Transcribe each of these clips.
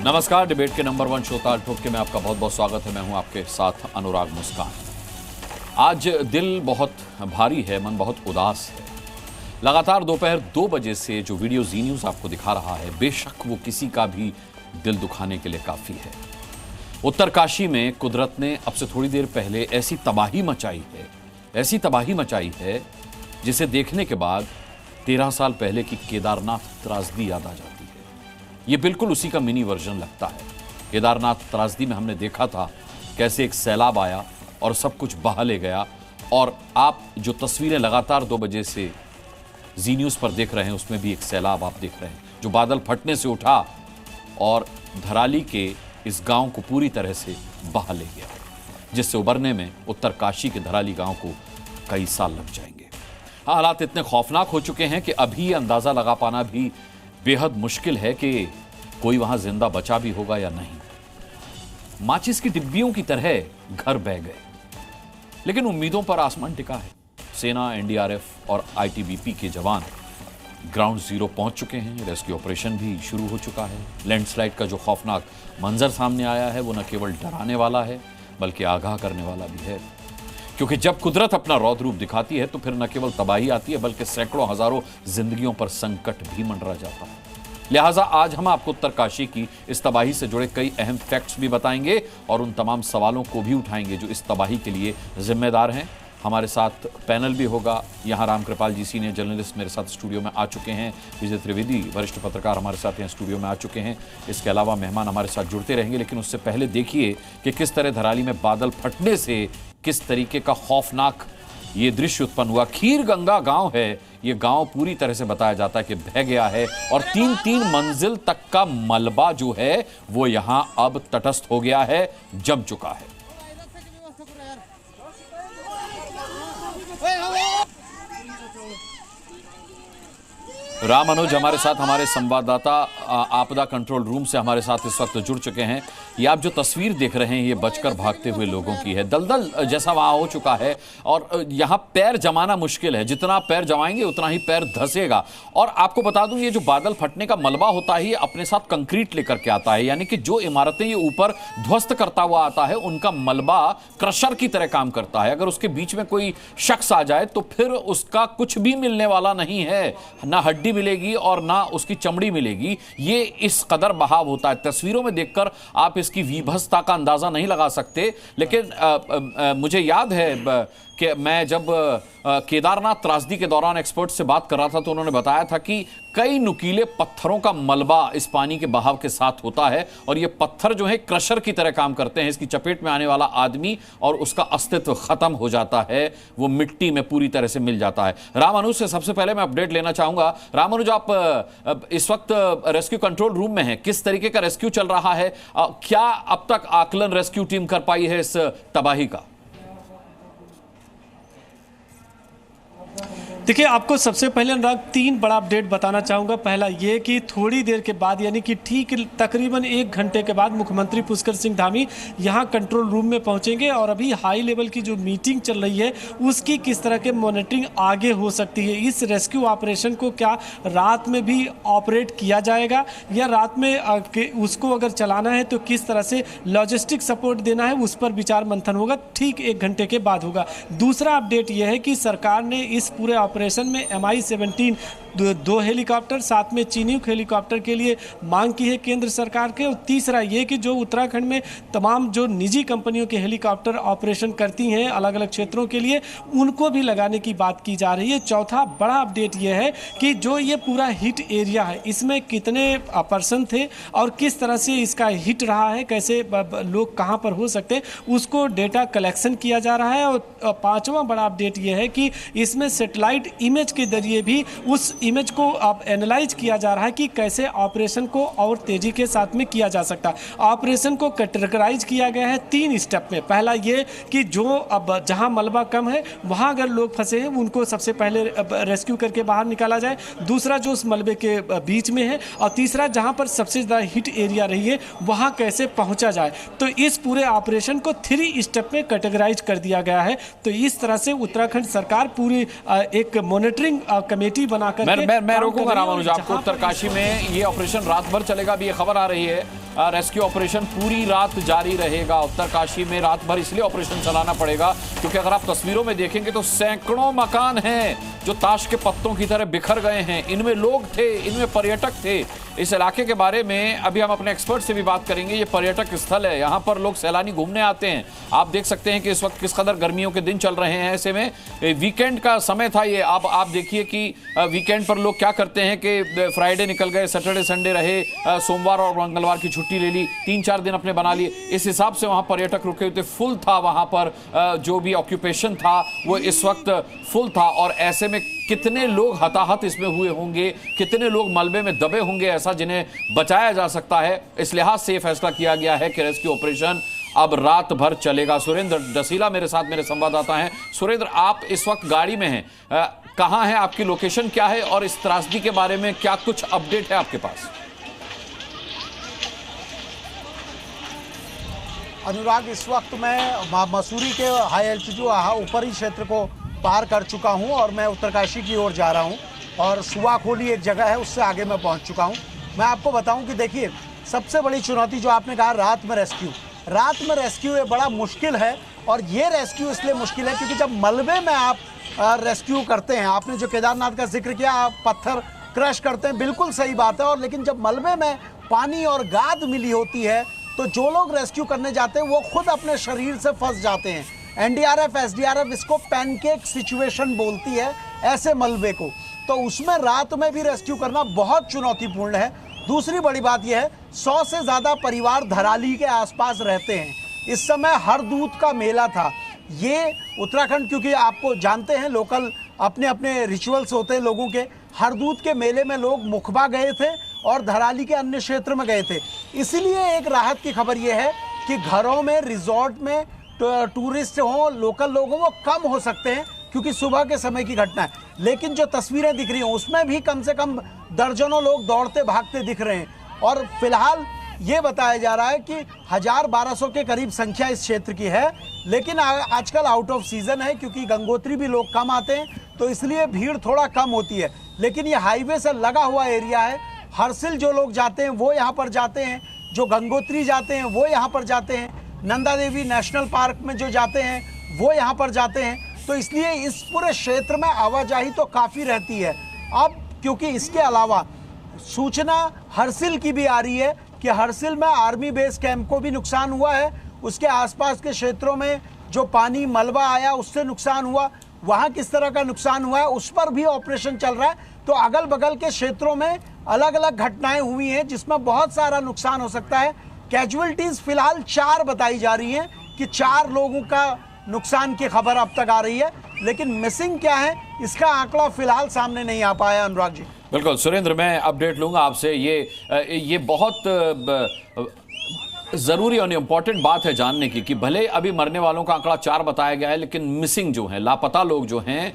नमस्कार, डिबेट के number 1 show ताल ठोक के में आपका बहुत बहुत स्वागत है। मैं हूं आपके साथ अनुराग मुस्कान। आज दिल बहुत भारी है, मन बहुत उदास है। लगातार दोपहर 2 बजे से जो वीडियो जी न्यूज़ आपको दिखा रहा है, बेशक वो किसी का भी दिल दुखाने के लिए काफ़ी है। उत्तरकाशी में कुदरत ने अब से थोड़ी देर पहले ऐसी तबाही मचाई है जिसे देखने के बाद 13 साल पहले की केदारनाथ त्रासदी याद आ जाती है। ये बिल्कुल उसी का मिनी वर्जन लगता है। केदारनाथ त्रासदी में हमने देखा था कैसे एक सैलाब आया और सब कुछ बहा ले गया, और आप जो तस्वीरें लगातार 2 बजे से जी न्यूज़ पर देख रहे हैं उसमें भी एक सैलाब आप देख रहे हैं जो बादल फटने से उठा और धराली के इस गांव को पूरी तरह से बहा ले गया, जिससे उबरने में उत्तरकाशी के धराली गांव को कई साल लग जाएंगे। हालात इतने खौफनाक हो चुके हैं कि अभी अंदाजा लगा पाना भी बेहद मुश्किल है कि कोई वहां जिंदा बचा भी होगा या नहीं। माचिस की डिब्बियों की तरह घर बह गए, लेकिन उम्मीदों पर आसमान टिका है। सेना, एनडीआरएफ और आईटीबीपी के जवान ग्राउंड जीरो पहुंच चुके हैं। रेस्क्यू ऑपरेशन भी शुरू हो चुका है। लैंडस्लाइड का जो खौफनाक मंजर सामने आया है वो न केवल डराने वाला है बल्कि आगाह करने वाला भी है, क्योंकि जब कुदरत अपना रौद्र रूप दिखाती है तो फिर न केवल तबाही आती है बल्कि सैकड़ों हजारों जिंदगियों पर संकट भी मंडरा जाता है। लिहाजा आज हम आपको उत्तरकाशी की इस तबाही से जुड़े कई अहम फैक्ट्स भी बताएंगे और उन तमाम सवालों को भी उठाएंगे जो इस तबाही के लिए जिम्मेदार हैं। हमारे साथ पैनल भी होगा। यहाँ रामकृपाल जी सीनियर जर्नलिस्ट मेरे साथ स्टूडियो में आ चुके हैं। विजय त्रिवेदी वरिष्ठ पत्रकार हमारे साथ यहाँ स्टूडियो में आ चुके हैं। इसके अलावा मेहमान हमारे साथ जुड़ते रहेंगे, लेकिन उससे पहले देखिए कि किस तरह धराली में बादल फटने से किस तरीके का खौफनाक ये दृश्य उत्पन्न हुआ। खीर गंगा गांव है, ये गांव पूरी तरह से बताया जाता है कि बह गया है और 3-3 मंजिल तक का मलबा जो है वो यहां अब तटस्थ हो गया है, जम चुका है। राम अनुज हमारे साथ, हमारे संवाददाता आपदा कंट्रोल रूम से हमारे साथ इस वक्त जुड़ चुके हैं। ये आप जो तस्वीर देख रहे हैं ये बचकर भागते हुए लोगों की है। दलदल जैसा वहां हो चुका है और यहाँ पैर जमाना मुश्किल है। जितना पैर जमाएंगे उतना ही पैर धंसेगा। और आपको बता दूं, ये जो बादल फटने का मलबा होता है ये अपने साथ कंक्रीट लेकर के आता है, यानी कि जो इमारतें ये ऊपर ध्वस्त करता हुआ आता है उनका मलबा क्रशर की तरह काम करता है। अगर उसके बीच में कोई शख्स आ जाए तो फिर उसका कुछ भी मिलने वाला नहीं है, ना हड्डी मिलेगी और ना उसकी चमड़ी मिलेगी। ये इस कदर बहाव होता है। तस्वीरों में देखकर आप इसकी विभत्सता का अंदाजा नहीं लगा सकते, लेकिन मुझे याद है कि मैं जब केदारनाथ त्रासदी के दौरान एक्सपर्ट से बात कर रहा था तो उन्होंने बताया था कि कई नुकीले पत्थरों का मलबा इस पानी के बहाव के साथ होता है और ये पत्थर जो है क्रशर की तरह काम करते हैं। इसकी चपेट में आने वाला आदमी और उसका अस्तित्व खत्म हो जाता है, वो मिट्टी में पूरी तरह से मिल जाता है। राम अनुज से सबसे पहले मैं अपडेट लेना चाहूंगा। राम अनुज, आप इस वक्त रेस्क्यू कंट्रोल रूम में हैं, किस तरीके का रेस्क्यू चल रहा है? क्या अब तक आकलन रेस्क्यू टीम कर पाई है इस तबाही का? देखिए, आपको सबसे पहले अनुराग 3 बड़ा अपडेट बताना चाहूँगा। पहला ये कि थोड़ी देर के बाद यानी कि ठीक तकरीबन 1 घंटे के बाद मुख्यमंत्री पुष्कर सिंह धामी यहाँ कंट्रोल रूम में पहुँचेंगे और अभी हाई लेवल की जो मीटिंग चल रही है उसकी किस तरह के मॉनिटरिंग आगे हो सकती है। इस रेस्क्यू ऑपरेशन को क्या रात में भी ऑपरेट किया जाएगा या रात में उसको अगर चलाना है तो किस तरह से लॉजिस्टिक सपोर्ट देना है, उस पर विचार मंथन होगा। ठीक 1 घंटे के बाद होगा। दूसरा अपडेट यह है कि सरकार ने इस पूरे ऑपरेशन में MI-17 दो हेलीकॉप्टर, साथ में चीनूक हेलीकॉप्टर के लिए मांग की है केंद्र सरकार के। और तीसरा ये कि जो उत्तराखंड में तमाम जो निजी कंपनियों के हेलीकॉप्टर ऑपरेशन करती हैं अलग अलग क्षेत्रों के लिए, उनको भी लगाने की बात की जा रही है। चौथा बड़ा अपडेट ये है कि जो ये पूरा हिट एरिया है इसमें कितने पर्सन थे और किस तरह से इसका हिट रहा है, कैसे लोग कहाँ पर हो सकते हैं, उसको डेटा कलेक्शन किया जा रहा है। और 5वां बड़ा अपडेट ये है कि इसमें सेटेलाइट इमेज के जरिए भी उस इमेज को अब एनालाइज किया जा रहा है कि कैसे ऑपरेशन को और तेजी के साथ में किया जा सकता है। ऑपरेशन को कैटेगराइज किया गया है 3 स्टेप में। पहला ये कि जो अब जहां मलबा कम है वहां अगर लोग फंसे हैं उनको सबसे पहले रेस्क्यू करके बाहर निकाला जाए। दूसरा जो उस मलबे के बीच में है, और तीसरा जहां पर सबसे ज़्यादा हिट एरिया रही है वहां कैसे पहुंचा जाए। तो इस पूरे ऑपरेशन को 3 स्टेप में कैटेगराइज कर दिया गया है। तो इस तरह से उत्तराखंड सरकार पूरी एक मॉनिटरिंग कमेटी बनाकर मैं रोकूंगा राम अनुज आपको। उत्तरकाशी में ये ऑपरेशन रात भर चलेगा, अभी ये खबर आ रही है रेस्क्यू ऑपरेशन पूरी रात जारी रहेगा। उत्तरकाशी में रात भर इसलिए ऑपरेशन चलाना पड़ेगा क्योंकि अगर आप तस्वीरों में देखेंगे तो सैकड़ों मकान हैं जो ताश के पत्तों की तरह बिखर गए हैं। इनमें लोग थे, इनमें पर्यटक थे। इस इलाके के बारे में अभी हम अपने एक्सपर्ट से भी बात करेंगे। ये पर्यटक स्थल है, यहाँ पर लोग सैलानी घूमने आते हैं। आप देख सकते हैं कि इस वक्त किस कदर गर्मियों के दिन चल रहे हैं। ऐसे में वीकेंड का समय था ये। आप देखिए कि वीकेंड पर लोग क्या करते हैं कि फ्राइडे निकल गए, सैटरडे संडे रहे, सोमवार और मंगलवार की छुट्टी ले ली, 3-4 दिन अपने बना लिए। इस हिसाब से वहाँ पर्यटक रुके हुए थे। फुल था वहाँ पर, जो भी ऑक्यूपेशन था वो इस वक्त फुल था। और ऐसे में कितने लोग हताहत इसमें हुए होंगे, कितने लोग मलबे में दबे होंगे ऐसा जिन्हें बचाया जा सकता है। इस लिहाज से फैसला किया गया है कि रेस्क्यू ऑपरेशन अब रात भर चलेगा। सुरेंद्र डसीला मेरे साथ, मेरे संवाददाता हैं। सुरेंद्र, आप इस वक्त गाड़ी में हैं, कहां है, आपकी लोकेशन क्या है और इस त्रासदी के बारे में क्या कुछ अपडेट है आपके पास? अनुराग, इस वक्त मैं मसूरी के हाई एल्टीट्यूड ऊपरी क्षेत्र को पार कर चुका हूं और मैं उत्तरकाशी की ओर जा रहा हूं और सुवाखोली एक जगह है, उससे आगे मैं पहुंच चुका हूं। मैं आपको बताऊं कि देखिए, सबसे बड़ी चुनौती जो आपने कहा रात में रेस्क्यू ये बड़ा मुश्किल है। और ये रेस्क्यू इसलिए मुश्किल है क्योंकि जब मलबे में आप रेस्क्यू करते हैं, आपने जो केदारनाथ का जिक्र किया, आप पत्थर क्रश करते हैं, बिल्कुल सही बात है। और लेकिन जब मलबे में पानी और गाद मिली होती है तो जो लोग रेस्क्यू करने जाते हैं वो खुद अपने शरीर से फंस जाते हैं। एनडीआरएफ, एसडीआरएफ इसको पैनकेक सिचुएशन बोलती है ऐसे मलबे को। तो उसमें रात में भी रेस्क्यू करना बहुत चुनौतीपूर्ण है। दूसरी बड़ी बात यह है, 100 से ज़्यादा परिवार धराली के आसपास रहते हैं। इस समय हरदूत का मेला था। ये उत्तराखंड, क्योंकि आपको जानते हैं लोकल अपने अपने रिचुअल्स होते हैं लोगों के। हरदूत के मेले में लोग मुखबा गए थे और धराली के अन्य क्षेत्र में गए थे। इसलिए एक राहत की खबर यह है कि घरों में, रिजॉर्ट में टूरिस्ट हों, लोकल लोग हों, वो कम हो सकते हैं क्योंकि सुबह के समय की घटना है। लेकिन जो तस्वीरें दिख रही हैं उसमें भी कम से कम दर्जनों लोग दौड़ते भागते दिख रहे हैं। और फिलहाल ये बताया जा रहा है कि 1000-1200 के करीब संख्या इस क्षेत्र की है। लेकिन आजकल आउट ऑफ सीजन है क्योंकि गंगोत्री भी लोग कम आते हैं, तो इसलिए भीड़ थोड़ा कम होती है। लेकिन ये हाईवे से लगा हुआ एरिया है। हरसिल जो लोग जाते हैं वो यहाँ पर जाते हैं, जो गंगोत्री जाते हैं वो यहाँ पर जाते हैं, नंदा देवी नेशनल पार्क में जो जाते हैं वो यहाँ पर जाते हैं। तो इसलिए इस पूरे क्षेत्र में आवाजाही तो काफ़ी रहती है। अब क्योंकि इसके अलावा सूचना हरसिल की भी आ रही है कि हरसिल में आर्मी बेस कैंप को भी नुकसान हुआ है। उसके आसपास के क्षेत्रों में जो पानी मलबा आया उससे नुकसान हुआ, वहाँ किस तरह का नुकसान हुआ है उस पर भी ऑपरेशन चल रहा है। तो अगल बगल के क्षेत्रों में अलग अलग घटनाएं हुई हैं जिसमें बहुत सारा नुकसान हो सकता है। कैजुअलिटीज फिलहाल 4 बताई जा रही हैं कि 4 लोगों का नुकसान की खबर अब तक आ रही है, लेकिन मिसिंग क्या है इसका आंकड़ा फिलहाल सामने नहीं आ पाया। अनुराग जी, बिल्कुल सुरेंद्र, मैं अपडेट लूंगा आपसे। ये बहुत जरूरी और इंपॉर्टेंट बात है जानने की कि भले अभी मरने वालों का आंकड़ा 4 बताया गया है, लेकिन मिसिंग जो है, लापता लोग जो हैं,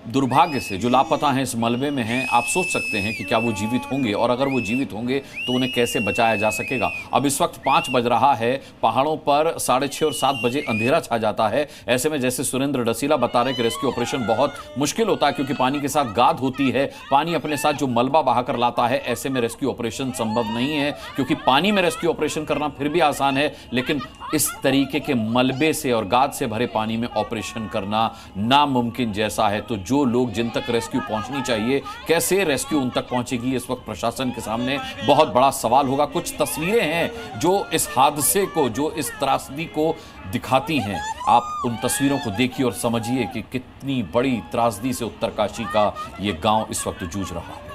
दुर्भाग्य से जो लापता हैं, इस मलबे में हैं, आप सोच सकते हैं कि क्या वो जीवित होंगे, और अगर वो जीवित होंगे तो उन्हें कैसे बचाया जा सकेगा। अब इस वक्त 5 बज रहा है, पहाड़ों पर 6:30 और 7 बजे अंधेरा छा जाता है। ऐसे में जैसे सुरेंद्र डसीला बता रहे कि रेस्क्यू ऑपरेशन बहुत मुश्किल होता है क्योंकि पानी के साथ गाद होती है, पानी अपने साथ जो मलबा बहाकर लाता है। ऐसे में रेस्क्यू ऑपरेशन संभव नहीं है क्योंकि पानी में रेस्क्यू ऑपरेशन करना फिर भी आसान है, लेकिन इस तरीके के मलबे से और गाद से भरे पानी में ऑपरेशन करना नामुमकिन जैसा है। तो जो लोग, जिन तक रेस्क्यू पहुंचनी चाहिए, कैसे रेस्क्यू उन तक पहुंचेगी, इस वक्त प्रशासन के सामने बहुत बड़ा सवाल होगा। कुछ तस्वीरें हैं जो इस हादसे को, जो इस त्रासदी को दिखाती हैं। आप उन तस्वीरों को देखिए और समझिए कि कितनी बड़ी त्रासदी से उत्तरकाशी का यह गांव इस वक्त जूझ रहा है।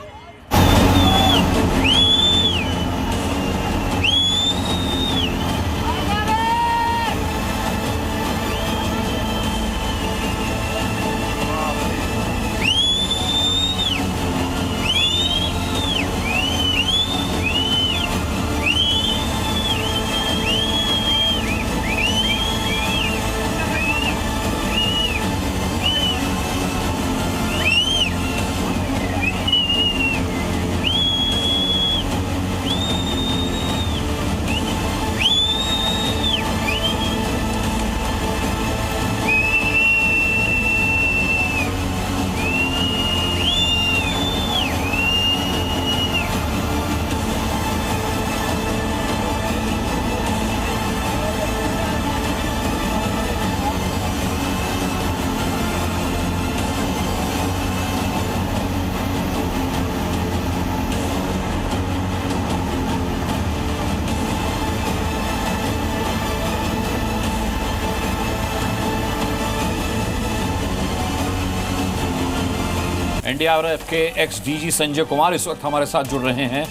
एनडीआरएफ के एक्स-डीजी संजय कुमार इस वक्त हमारे साथ जुड़ रहे हैं।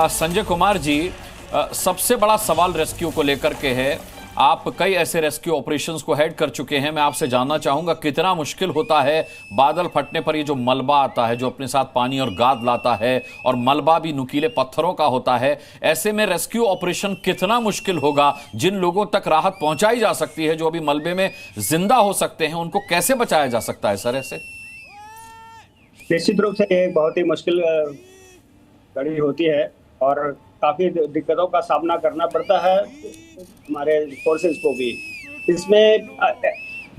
संजय कुमार जी, सबसे बड़ा सवाल रेस्क्यू को लेकर के है। आप कई ऐसे रेस्क्यू ऑपरेशंस को हेड कर चुके हैं। मैं आपसे जानना चाहूंगा कितना मुश्किल होता है बादल फटने पर ये जो मलबा आता है, जो अपने साथ पानी और गाद लाता है, और मलबा भी नुकीले पत्थरों का होता है। ऐसे में रेस्क्यू ऑपरेशन कितना मुश्किल होगा? जिन लोगों तक राहत पहुंचाई जा सकती है, जो अभी मलबे में जिंदा हो सकते हैं, उनको कैसे बचाया जा सकता है सर? ऐसे निश्चित रूप से ये बहुत ही मुश्किल घड़ी होती है और काफी दिक्कतों का सामना करना पड़ता है हमारे फोर्सेस को भी। इसमें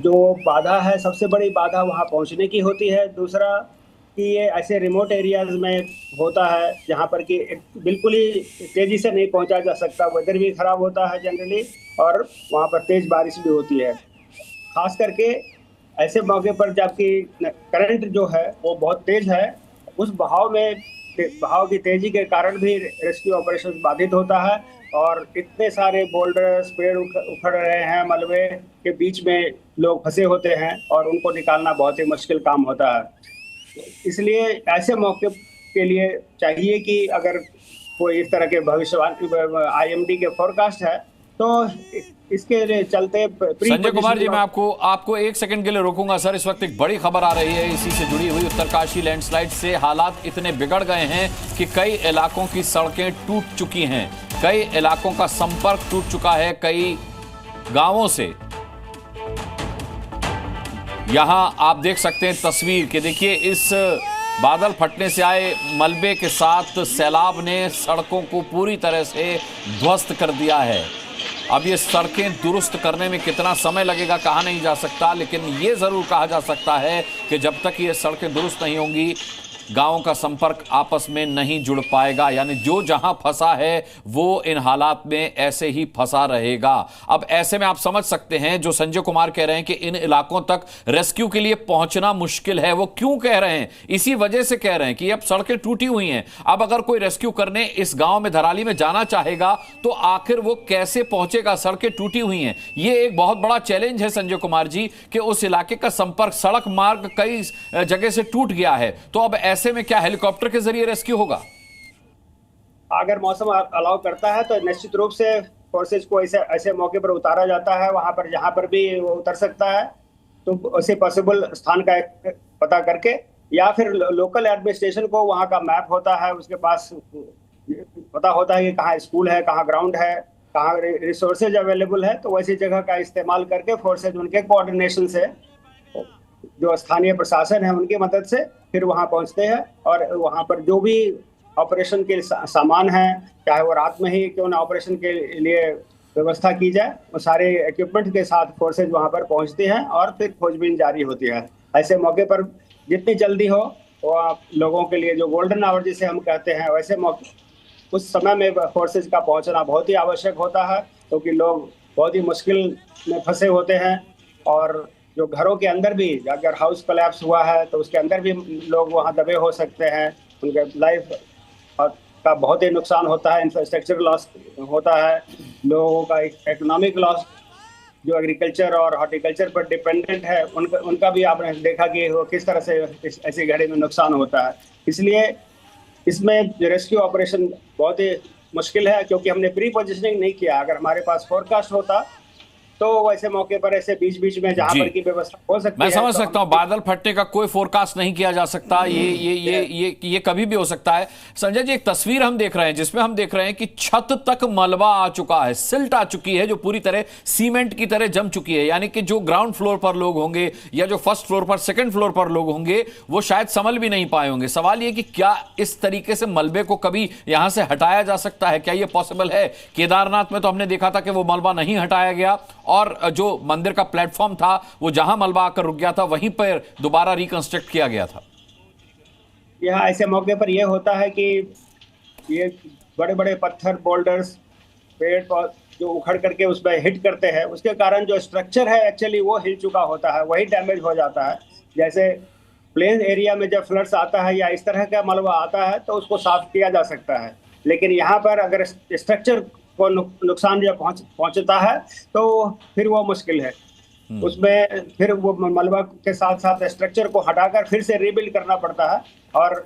जो बाधा है, सबसे बड़ी बाधा वहां पहुंचने की होती है। दूसरा कि ये ऐसे रिमोट एरियाज में होता है जहां पर कि बिल्कुल ही तेजी से नहीं पहुंचा जा सकता। वेदर भी खराब होता है जनरली, और वहां पर तेज बारिश भी होती है। खास करके ऐसे मौके पर जबकि करंट जो है वो बहुत तेज है, उस बहाव की तेजी के कारण भी रेस्क्यू ऑपरेशन बाधित होता है। और इतने सारे बोल्डर्स, पेड़ उखड़ रहे हैं, मलबे के बीच में लोग फंसे होते हैं और उनको निकालना बहुत ही मुश्किल काम होता है। इसलिए ऐसे मौके के लिए चाहिए कि अगर कोई इस तरह के भविष्यवाणी आईएमडी के फोरकास्ट है तो इसके चलते संजय कुमार जी, मैं आपको एक सेकंड के लिए रोकूंगा सर। इस वक्त एक बड़ी खबर आ रही है इसी से जुड़ी हुई। उत्तरकाशी लैंडस्लाइड से हालात इतने बिगड़ गए हैं कि कई इलाकों की सड़कें टूट चुकी हैं, कई इलाकों का संपर्क टूट चुका है कई गांवों से। यहां आप देख सकते हैं तस्वीर कि देखिए, इस बादल फटने से आए मलबे के साथ सैलाब ने सड़कों को पूरी तरह से ध्वस्त कर दिया है। अब ये सड़कें दुरुस्त करने में कितना समय लगेगा कहा नहीं जा सकता, लेकिन ये जरूर कहा जा सकता है कि जब तक ये सड़कें दुरुस्त नहीं होंगी, गांवों का संपर्क आपस में नहीं जुड़ पाएगा। यानी जो जहां फंसा है वो इन हालात में ऐसे ही फंसा रहेगा। अब ऐसे में आप समझ सकते हैं जो संजय कुमार कह रहे हैं कि इन इलाकों तक रेस्क्यू के लिए पहुंचना मुश्किल है। वो क्यों कह रहे हैं? इसी वजह से कह रहे हैं कि अब सड़कें टूटी हुई हैं। अब अगर कोई रेस्क्यू करने इस गांव में धराली में जाना चाहेगा तो आखिर वो कैसे पहुंचेगा? सड़कें टूटी हुई हैं। ये एक बहुत बड़ा चैलेंज है संजय कुमार जी कि उस इलाके का संपर्क, सड़क मार्ग कई जगह से टूट गया है। तो अब ऐसे में क्या हेलीकॉप्टर के जरिए रेस्क्यू होगा? अगर मौसम अलाउ करता है तो निश्चित रूप से फोर्सेज को ऐसे मौके पर उतारा जाता है, वहां पर जहां पर भी वो उतर सकता है। तो उसे पॉसिबल स्थान का पता करके, या फिर लोकल एडमिनिस्ट्रेशन को वहां का मैप होता है, उसके पास पता होता है कि कहाँ स्कूल है, कहाँ ग्राउंड है, कहाँ रिसोर्सेज अवेलेबल है। तो वैसी जगह का इस्तेमाल करके फोर्सेज उनके कोऑर्डिनेशन से, जो स्थानीय प्रशासन है उनकी मदद से फिर वहां पहुंचते हैं। और वहां पर जो भी ऑपरेशन के सामान है, चाहे वो रात में ही क्यों ना ऑपरेशन के लिए व्यवस्था की जाए, वो सारे इक्विपमेंट के साथ फोर्सेज वहां पर पहुंचती हैं और फिर खोजबीन जारी होती है। ऐसे मौके पर जितनी जल्दी हो वो लोगों के लिए, जो गोल्डन आवर जिसे हम कहते हैं, वैसे मौके उस समय में फोर्सेज का पहुंचना बहुत ही आवश्यक होता है, क्योंकि लोग बहुत ही मुश्किल में फंसे होते हैं। और जो घरों के अंदर भी, अगर हाउस कोलैप्स हुआ है तो उसके अंदर भी लोग वहां दबे हो सकते हैं, उनके लाइफ का बहुत ही नुकसान होता है, इंफ्रास्ट्रक्चर लॉस होता है, लोगों का इकोनॉमिक लॉस, जो एग्रीकल्चर और हॉर्टिकल्चर पर डिपेंडेंट है उनका भी आपने देखा कि वो किस तरह से ऐसी घड़ी में नुकसान होता है। इसलिए इसमें रेस्क्यू ऑपरेशन बहुत ही मुश्किल है, क्योंकि हमने प्री पोजिशनिंग नहीं किया। अगर हमारे पास फोरकास्ट होता तो वैसे मौके पर ऐसे बीच में जहां पर की व्यवस्था हो सकती है। मैं समझ सकता हूं, बादल फटने का कोई फोरकास्ट नहीं किया जा सकता, ये कभी भी हो सकता है। संजय जी, एक तस्वीर हम देख रहे हैं जिसमें हम देख रहे हैं कि छत तक मलबा आ चुका है, सिल्ट आ चुकी है, जो पूरी तरह सीमेंट की तरह जम चुकी है। यानी कि जो ग्राउंड फ्लोर पर लोग होंगे या जो फर्स्ट फ्लोर पर, सेकंड फ्लोर पर लोग होंगे, वो शायद संभल भी नहीं पाए होंगे। सवाल ये कि क्या इस तरीके से मलबे को कभी यहां से हटाया जा सकता है? क्या ये पॉसिबल है? केदारनाथ में तो हमने देखा था कि वो मलबा नहीं हटाया गया और जो मंदिर का प्लेटफॉर्म था वो जहां मलबा आकर रुक गया था वहीं पर दोबारा रिकंस्ट्रक्ट किया गया था। यहाँ ऐसे मौके पर यह होता है कि ये बड़े बड़े पत्थर, बोल्डर्स, पेड़ जो उखड़ करके उसमें हिट करते हैं, उसके कारण जो स्ट्रक्चर है एक्चुअली वो हिल चुका होता है, वही डैमेज हो जाता है। जैसे प्लेन एरिया में जब फ्लड्स आता है या इस तरह का मलबा आता है तो उसको साफ किया जा सकता है, लेकिन यहाँ पर अगर स्ट्रक्चर को नुकसान जब पहुंचता है तो फिर वो मुश्किल है। उसमें फिर वो मलबा के साथ साथ स्ट्रक्चर को हटाकर फिर से रीबिल्ड करना पड़ता है। और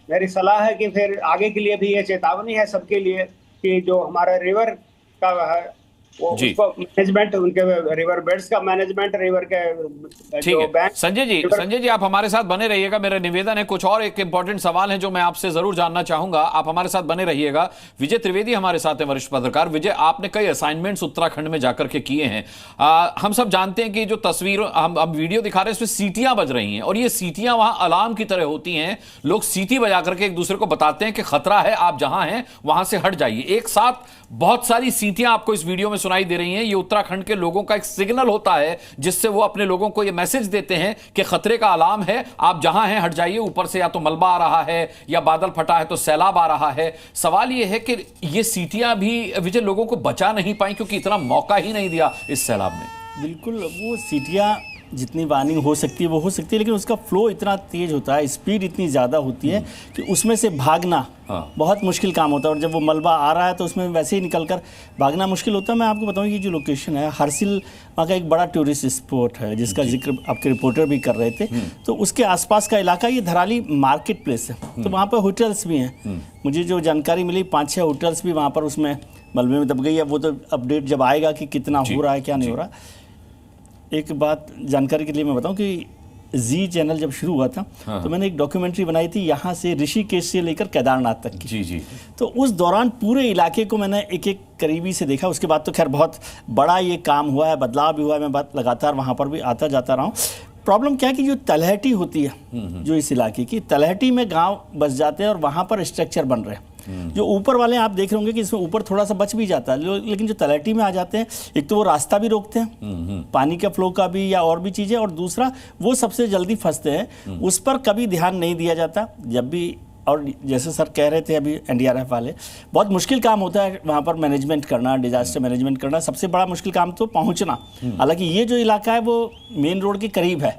मेरी सलाह है कि फिर आगे के लिए भी ये चेतावनी है सबके लिए कि जो हमारा रिवर का है वो उसको मैनेजमेंट, उनके रिवर बेड्स का मैनेजमेंट, रिवर के ठीक है। बैंक। संजय जी आप हमारे साथ बने रहिएगा। मेरा निवेदन है, कुछ और एक इंपॉर्टेंट सवाल है जो मैं आपसे जरूर जानना चाहूंगा, आप हमारे साथ बने रहिएगा। विजय त्रिवेदी हमारे साथ हैं, वरिष्ठ पत्रकार। विजय, आपने कई असाइनमेंट्स उत्तराखंड में जाकर के किए हैं। हम सब जानते हैं कि जो तस्वीर हम वीडियो दिखा रहे हैं इसमें सीटियां बज रही हैं, और ये सीटियां वहां अलार्म की तरह होती हैं। लोग सीटी बजा करके एक दूसरे को बताते हैं कि खतरा है, आप जहां हैं वहां से हट जाइए। एक साथ बहुत सारी सीटियां आपको इस वीडियो में सुनाई दे रही हैं। ये उत्तराखंड के लोगों का एक सिग्नल होता है जिससे वो अपने लोगों को ये मैसेज देते हैं कि खतरे का अलार्म है, आप जहां हैं हट जाइए। ऊपर से या तो मलबा आ रहा है या बादल फटा है तो सैलाब आ रहा है। सवाल ये है कि ये सीटियां भी विजय लोगों को बचा नहीं पाई क्योंकि इतना मौका ही नहीं दिया इस सैलाब में। बिल्कुल, वो सीटियां जितनी वार्निंग हो सकती है वो हो सकती है, लेकिन उसका फ्लो इतना तेज होता है, स्पीड इतनी ज़्यादा होती है कि उसमें से भागना बहुत मुश्किल काम होता है। और जब वो मलबा आ रहा है तो उसमें वैसे ही निकलकर भागना मुश्किल होता है। मैं आपको बताऊं, ये जो लोकेशन है हरसिल, वहाँ का एक बड़ा टूरिस्ट स्पॉट है जिसका जिक्र आपके रिपोर्टर भी कर रहे थे। तो उसके आसपास का इलाका ये धराली मार्केट प्लेस है, तो वहाँ पर होटल्स भी हैं। मुझे जो जानकारी मिली 5-6 होटल्स भी वहाँ पर उसमें मलबे में दब गई है। वो तो अपडेट जब आएगा कि कितना हो रहा है क्या नहीं हो रहा। एक बात जानकारी के लिए मैं बताऊं कि जी चैनल जब शुरू हुआ था तो मैंने एक डॉक्यूमेंट्री बनाई थी यहाँ से ऋषिकेश से लेकर केदारनाथ तक की। जी। तो उस दौरान पूरे इलाके को मैंने एक एक करीबी से देखा। उसके बाद तो खैर बहुत बड़ा ये काम हुआ है, बदलाव भी हुआ है। मैं बात लगातार वहाँ पर भी आता जाता रहा हूँ। प्रॉब्लम क्या है कि जो तलहटी होती है जो इस इलाके की, तलहटी में गाँव बस जाते हैं और वहाँ पर स्ट्रक्चर बन रहे हैं। जो ऊपर वाले आप देख रहे होंगे कि इसमें ऊपर थोड़ा सा बच भी जाता है, लेकिन जो तलहटी में आ जाते हैं, एक तो वो रास्ता भी रोकते हैं पानी के फ्लो का भी या और भी चीज़ें, और दूसरा वो सबसे जल्दी फंसते हैं। उस पर कभी ध्यान नहीं दिया जाता जब भी। और जैसे सर कह रहे थे अभी एनडीआरएफ वाले, बहुत मुश्किल काम होता है वहाँ पर मैनेजमेंट करना, डिजास्टर मैनेजमेंट करना। सबसे बड़ा मुश्किल काम तो पहुँचना। हालांकि ये जो इलाका है वो मेन रोड के करीब है,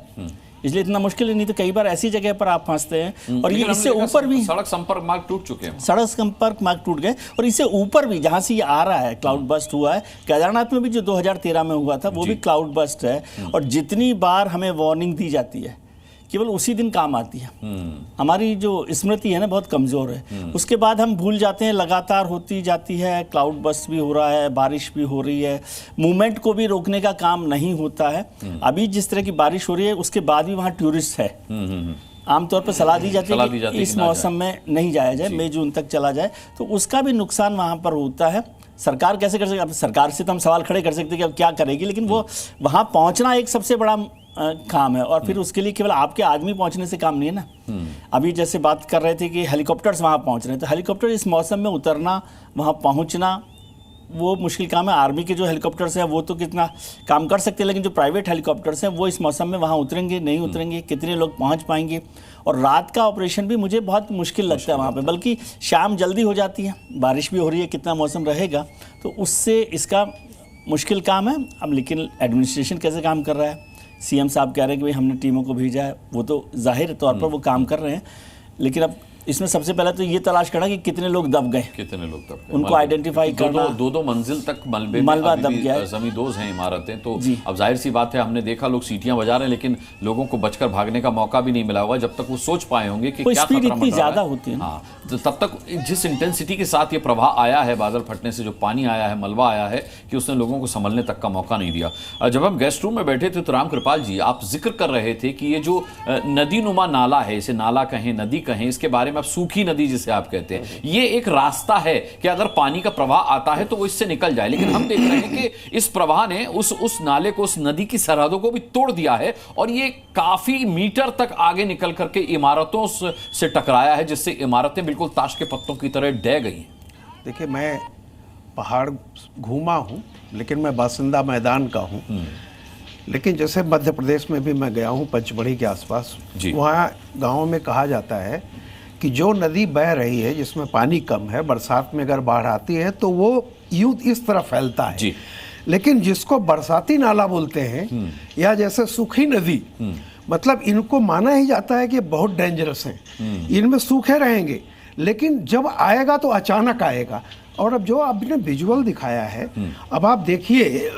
इसलिए इतना मुश्किल है। नहीं तो कई बार ऐसी जगह पर आप फंसते हैं। और ये इससे ऊपर भी सड़क संपर्क मार्ग टूट चुके हैं, सड़क संपर्क मार्ग टूट गए। और इससे ऊपर भी जहाँ से ये आ रहा है क्लाउड बस्ट हुआ है। केदारनाथ में भी जो 2013 में हुआ था वो भी क्लाउड बस्ट है। और जितनी बार हमें वार्निंग दी जाती है केवल उसी दिन काम आती है। हमारी जो स्मृति है ना बहुत कमज़ोर है। उसके बाद हम भूल जाते हैं। लगातार होती जाती है, क्लाउड बस्ट भी हो रहा है, बारिश भी हो रही है, मूवमेंट को भी रोकने का काम नहीं होता है। अभी जिस तरह की बारिश हो रही है उसके बाद भी वहाँ टूरिस्ट है। आमतौर पर सलाह दी जाती है कि इस मौसम में नहीं जाया जाए, मई जून तक चला जाए। तो उसका भी नुकसान वहाँ पर होता है। सरकार कैसे कर सकती है? अब सरकार से तो हम सवाल खड़े कर सकते हैं कि अब क्या करेगी, लेकिन वो वहाँ पहुँचना एक सबसे बड़ा काम है। और फिर उसके लिए केवल आपके आदमी पहुंचने से काम नहीं है ना। अभी जैसे बात कर रहे थे कि हेलीकॉप्टर्स वहां पहुंच रहे हैं, तो हेलीकॉप्टर इस मौसम में उतरना, वहां पहुंचना वो मुश्किल काम है। आर्मी के जो हेलीकॉप्टर्स हैं वो तो कितना काम कर सकते हैं, लेकिन जो प्राइवेट हेलीकॉप्टर्स हैं वो इस मौसम में वहाँ उतरेंगे नहीं उतरेंगे, कितने लोग पहुँच पाएंगे। और रात का ऑपरेशन भी मुझे बहुत मुश्किल लगता है वहाँ पे। बल्कि शाम जल्दी हो जाती है, बारिश भी हो रही है, कितना मौसम रहेगा, तो उससे इसका मुश्किल काम है। अब लेकिन एडमिनिस्ट्रेशन कैसे काम कर रहा है? सीएम साहब कह रहे हैं कि भाई हमने टीमों को भेजा है, वो तो जाहिर तौर पर वो काम कर रहे हैं। लेकिन अब इसमें सबसे पहले तो ये तलाश करना कि कितने लोग दब गए, उनको आइडेंटिफाई करना। दो मंजिल तक मलबा दब गया है, जमींदोज हैं इमारतें। तो अब जाहिर सी बात है, हमने देखा लोग सीटियां बजा रहे हैं, लेकिन लोगों को बचकर भागने का मौका भी नहीं मिला हुआ जब तक वो सोच पाए होंगे कि क्या स्पीड इतनी ज्यादा होती है। हाँ, तो तब तक जिस इंटेंसिटी के साथ ये प्रवाह आया है, बादल फटने से जो पानी आया है, मलबा आया है, कि उसने लोगों को संभलने तक का मौका नहीं दिया। जब हम गेस्ट रूम में बैठे थे तो राम कृपाल जी आप जिक्र कर रहे थे कि ये जो नदी नुमा नाला है, इसे नाला कहें नदी कहें, इसके बारे में आप सूखी नदी जिसे आप कहते हैं, ये एक रास्ता है कि अगर पानी का प्रवाह आता है तो वो इससे निकल जाए। लेकिन हम देख रहे हैं कि इस प्रवाह ने उस नाले को, उस नदी की सरहदों को भी तोड़ दिया है और ये काफी मीटर तक आगे निकल करके इमारतों से टकराया है, जिससे इमारतें बिल्कुल ताश के पत्तों की तरह ढह गई हैं। देखिए, मैं पहाड़ घूमा हूं, लेकिन मैं बासिंदा मैदान का हूं। लेकिन जैसे मध्य प्रदेश में भी मैं गया हूं, पंचमढ़ी के आसपास, वहाँ गाँव में कहा जाता है कि जो नदी बह रही है जिसमें पानी कम है, बरसात में अगर बाढ़ आती है तो वो यूं इस तरह फैलता है जी। लेकिन जिसको बरसाती नाला बोलते हैं या जैसे सूखी नदी, मतलब इनको माना ही जाता है कि बहुत डेंजरस हैं, इनमें सूखे रहेंगे, लेकिन जब आएगा तो अचानक आएगा। और अब जो आपने विजुअल दिखाया है, अब आप देखिए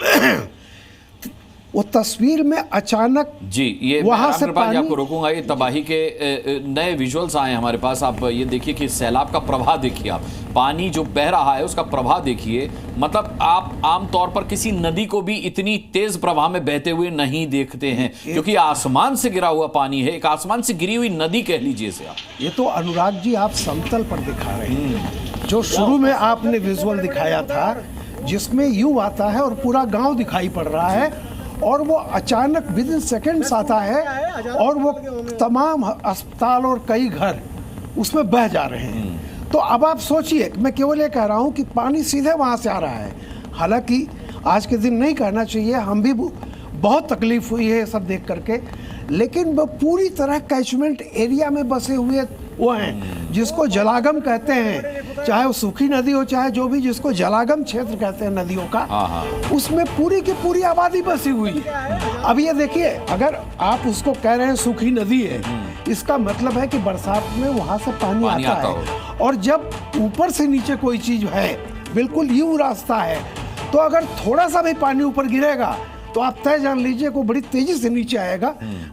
वो तस्वीर में अचानक जी, ये वहां से पानी आपको रोकूंगा। ये तबाही के नए विजुअल्स आए हमारे पास। आप ये देखिए कि सैलाब का प्रवाह देखिए, आप पानी जो बह रहा है उसका प्रवाह देखिए। मतलब आप आमतौर पर किसी नदी को भी इतनी तेज प्रवाह में बहते हुए नहीं देखते हैं, क्योंकि आसमान से गिरा हुआ पानी है, एक आसमान से गिरी हुई नदी कह लीजिए इसे आप। ये तो अनुराग जी आप समतल पर दिखा रहे हैं। जो शुरू में आपने विजुअल दिखाया था जिसमें यूं आता है और पूरा गांव दिखाई पड़ रहा है, और वो अचानक विद इन सेकेंड्स आता है और वो तमाम अस्पताल और कई घर उसमें बह जा रहे हैं। तो अब आप सोचिए, मैं केवल ये कह रहा हूँ कि पानी सीधे वहाँ से आ रहा है। हालांकि आज के दिन नहीं कहना चाहिए, हम भी बहुत तकलीफ हुई है ये सब देख करके, लेकिन वो पूरी तरह कैचमेंट एरिया में बसे हुए वो हैं जिसको जलागम कहते हैं, चाहे वो सूखी नदी हो चाहे जो भी, जिसको जलागम क्षेत्र कहते हैं नदियों का, उसमें पूरी की पूरी आबादी बसी हुई है। अब ये देखिए, अगर आप उसको कह रहे हैं सूखी नदी है, इसका मतलब है कि बरसात में वहां से पानी आता है, और जब ऊपर से नीचे कोई चीज है, बिल्कुल यूं रास्ता है, तो अगर थोड़ा सा भी पानी ऊपर गिरेगा तो आप तय जान लीजिए को बड़ी तेजी से नीचे आएगा।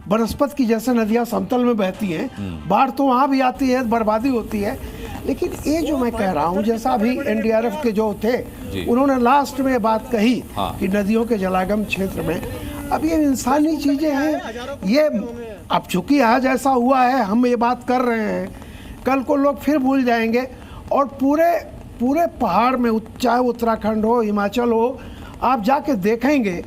बनस्पत की जैसे नदियां समतल में बहती हैं, बाढ़ तो वहां भी आती है, बर्बादी होती है। लेकिन ये जो मैं कह रहा हूँ, जैसा अभी एनडीआरएफ के जो थे उन्होंने लास्ट में बात कही कि नदियों के जलागम क्षेत्र में, अब ये इंसानी चीजें हैं, ये अब चूंकि आज ऐसा हुआ है, हम ये बात कर रहे हैं, कल को लोग फिर भूल जाएंगे, और पूरे पहाड़ में, चाहे उत्तराखंड हो हिमाचल हो, आप जाके देखेंगे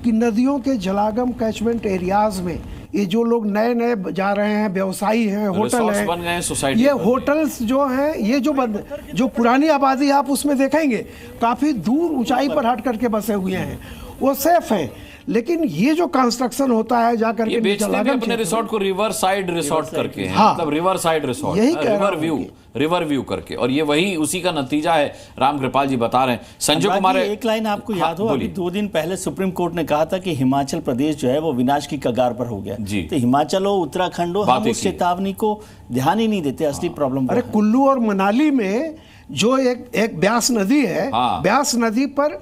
कि नदियों के जलागम कैचमेंट एरियाज में ये जो लोग नए नए जा रहे हैं, व्यवसायी हैं, होटल हैं, बन गए सोसाइटी, ये होटल्स जो हैं, ये जो पुरानी आबादी आप उसमें देखेंगे काफ़ी दूर ऊंचाई पर हट करके बसे हुए हैं, वो सेफ हैं। लेकिन ये जो कंस्ट्रक्शन होता है जाकर के अपने रिसोर्ट को रिवर साइड रिसोर्ट करके हैं, हाँ, मतलब river side resort, river view करके, और ये वही उसी का नतीजा है, राम कृपाल जी बता रहे हैं। संजय कुमार, एक लाइन आपको याद हो, अभी 2 दिन पहले सुप्रीम कोर्ट ने कहा था कि हिमाचल प्रदेश जो है वो विनाश की कगार पर हो गया। तो हिमाचल हो, उत्तराखंड हो, हम उस चेतावनी को ध्यान ही नहीं देते। असली प्रॉब्लम, अरे कुल्लू और मनाली में जो एक ब्यास नदी है, ब्यास नदी पर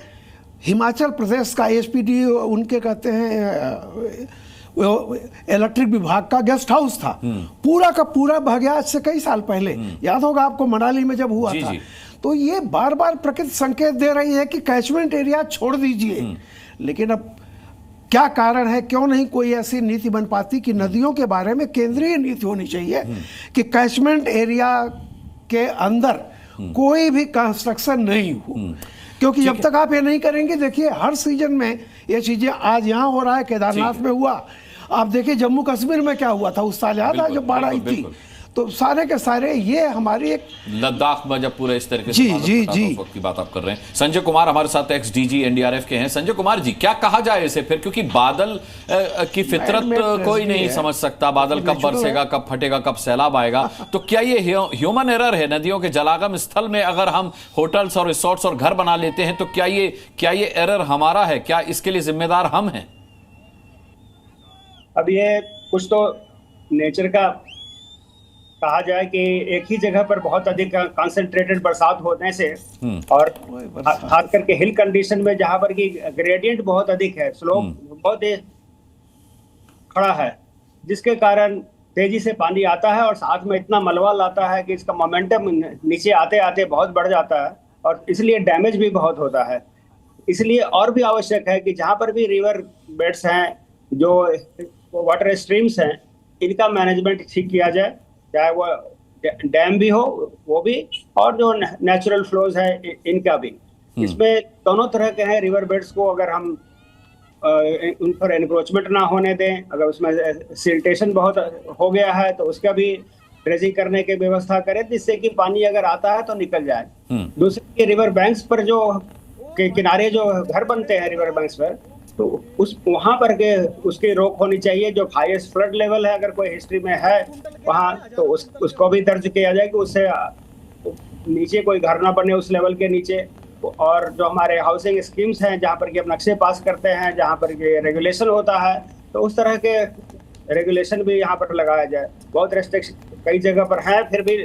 हिमाचल प्रदेश का एसपीडी, उनके कहते हैं इलेक्ट्रिक विभाग का गेस्ट हाउस था, पूरा का पूरा बह गया। आज से कई साल पहले, याद होगा आपको, मनाली में जब हुआ था। तो ये बार बार प्रकृति संकेत दे रही है कि कैचमेंट एरिया छोड़ दीजिए। लेकिन अब क्या कारण है, क्यों नहीं कोई ऐसी नीति बन पाती कि नदियों के बारे में केंद्रीय नीति होनी चाहिए कि कैचमेंट एरिया के अंदर कोई भी कंस्ट्रक्शन नहीं हो, क्योंकि जब तक आप ये नहीं करेंगे, देखिए हर सीजन में ये चीजें, आज यहाँ हो रहा है, केदारनाथ में हुआ, आप देखिए जम्मू कश्मीर में क्या हुआ था उस साल, याद है जब बाढ़ आई थी। तो सारे के सारे ये हमारी एक, लद्दाख में जब पूरे इस तरीके से उस वक्त की बात आप कर रहे हैं। संजय कुमार हमारे साथ एक्स डीजी एनडीआरएफ के हैं। संजय कुमार जी, क्या कहा जाए इसे फिर, क्योंकि बादल की फितरत कोई नहीं समझ सकता, बादल कब बरसेगा, कब फटेगा, कब सैलाब आएगा। तो क्या ये ह्यूमन एरर है नदियों के जलागम स्थल में, अगर हम होटल्स और रिसोर्ट्स और घर बना लेते हैं, तो क्या ये एरर हमारा है, क्या इसके लिए जिम्मेदार हम हैं? अब ये कुछ तो नेचर का कहा जाए कि एक ही जगह पर बहुत अधिक कंसंट्रेटेड बरसात होने से, और खास करके हिल कंडीशन में जहां पर की ग्रेडियंट बहुत अधिक है, स्लोप बहुत खड़ा है, जिसके कारण तेजी से पानी आता है और साथ में इतना मलबा लाता है कि इसका मोमेंटम नीचे आते आते बहुत बढ़ जाता है, और इसलिए डैमेज भी बहुत होता है। इसलिए और भी आवश्यक है कि जहां पर भी रिवर बेड्स हैं, जो वाटर स्ट्रीम्स हैं, इनका मैनेजमेंट ठीक किया जाए, चाहे वो डैम भी हो वो भी, और जो नेचुरल फ्लोज है इनका भी। इसमें दोनों तरह के हैं रिवर बेड्स को, अगर हम उन पर एनक्रोचमेंट ना होने दें, अगर उसमें सिल्टेशन बहुत हो गया है तो उसका भी ड्रेजिंग करने की व्यवस्था करें, जिससे कि पानी अगर आता है तो निकल जाए। दूसरे रिवर बैंक्स पर जो के किनारे जो घर बनते हैं रिवर बैंक्स पर, तो वहां पर के उसकी रोक होनी चाहिए। जो हाईएस्ट फ्लड लेवल है, अगर कोई हिस्ट्री में है वहां, तो उसको भी दर्ज किया जाए कि उससे नीचे कोई घर ना बने उस लेवल के नीचे। और जो हमारे हाउसिंग स्कीम्स हैं, जहां पर कि हम नक्शे पास करते हैं, जहां पर कि रेगुलेशन होता है, तो उस तरह के रेगुलेशन भी यहाँ पर लगाया जाए। बहुत रेस्ट्रिक्शन कई जगह पर है, फिर भी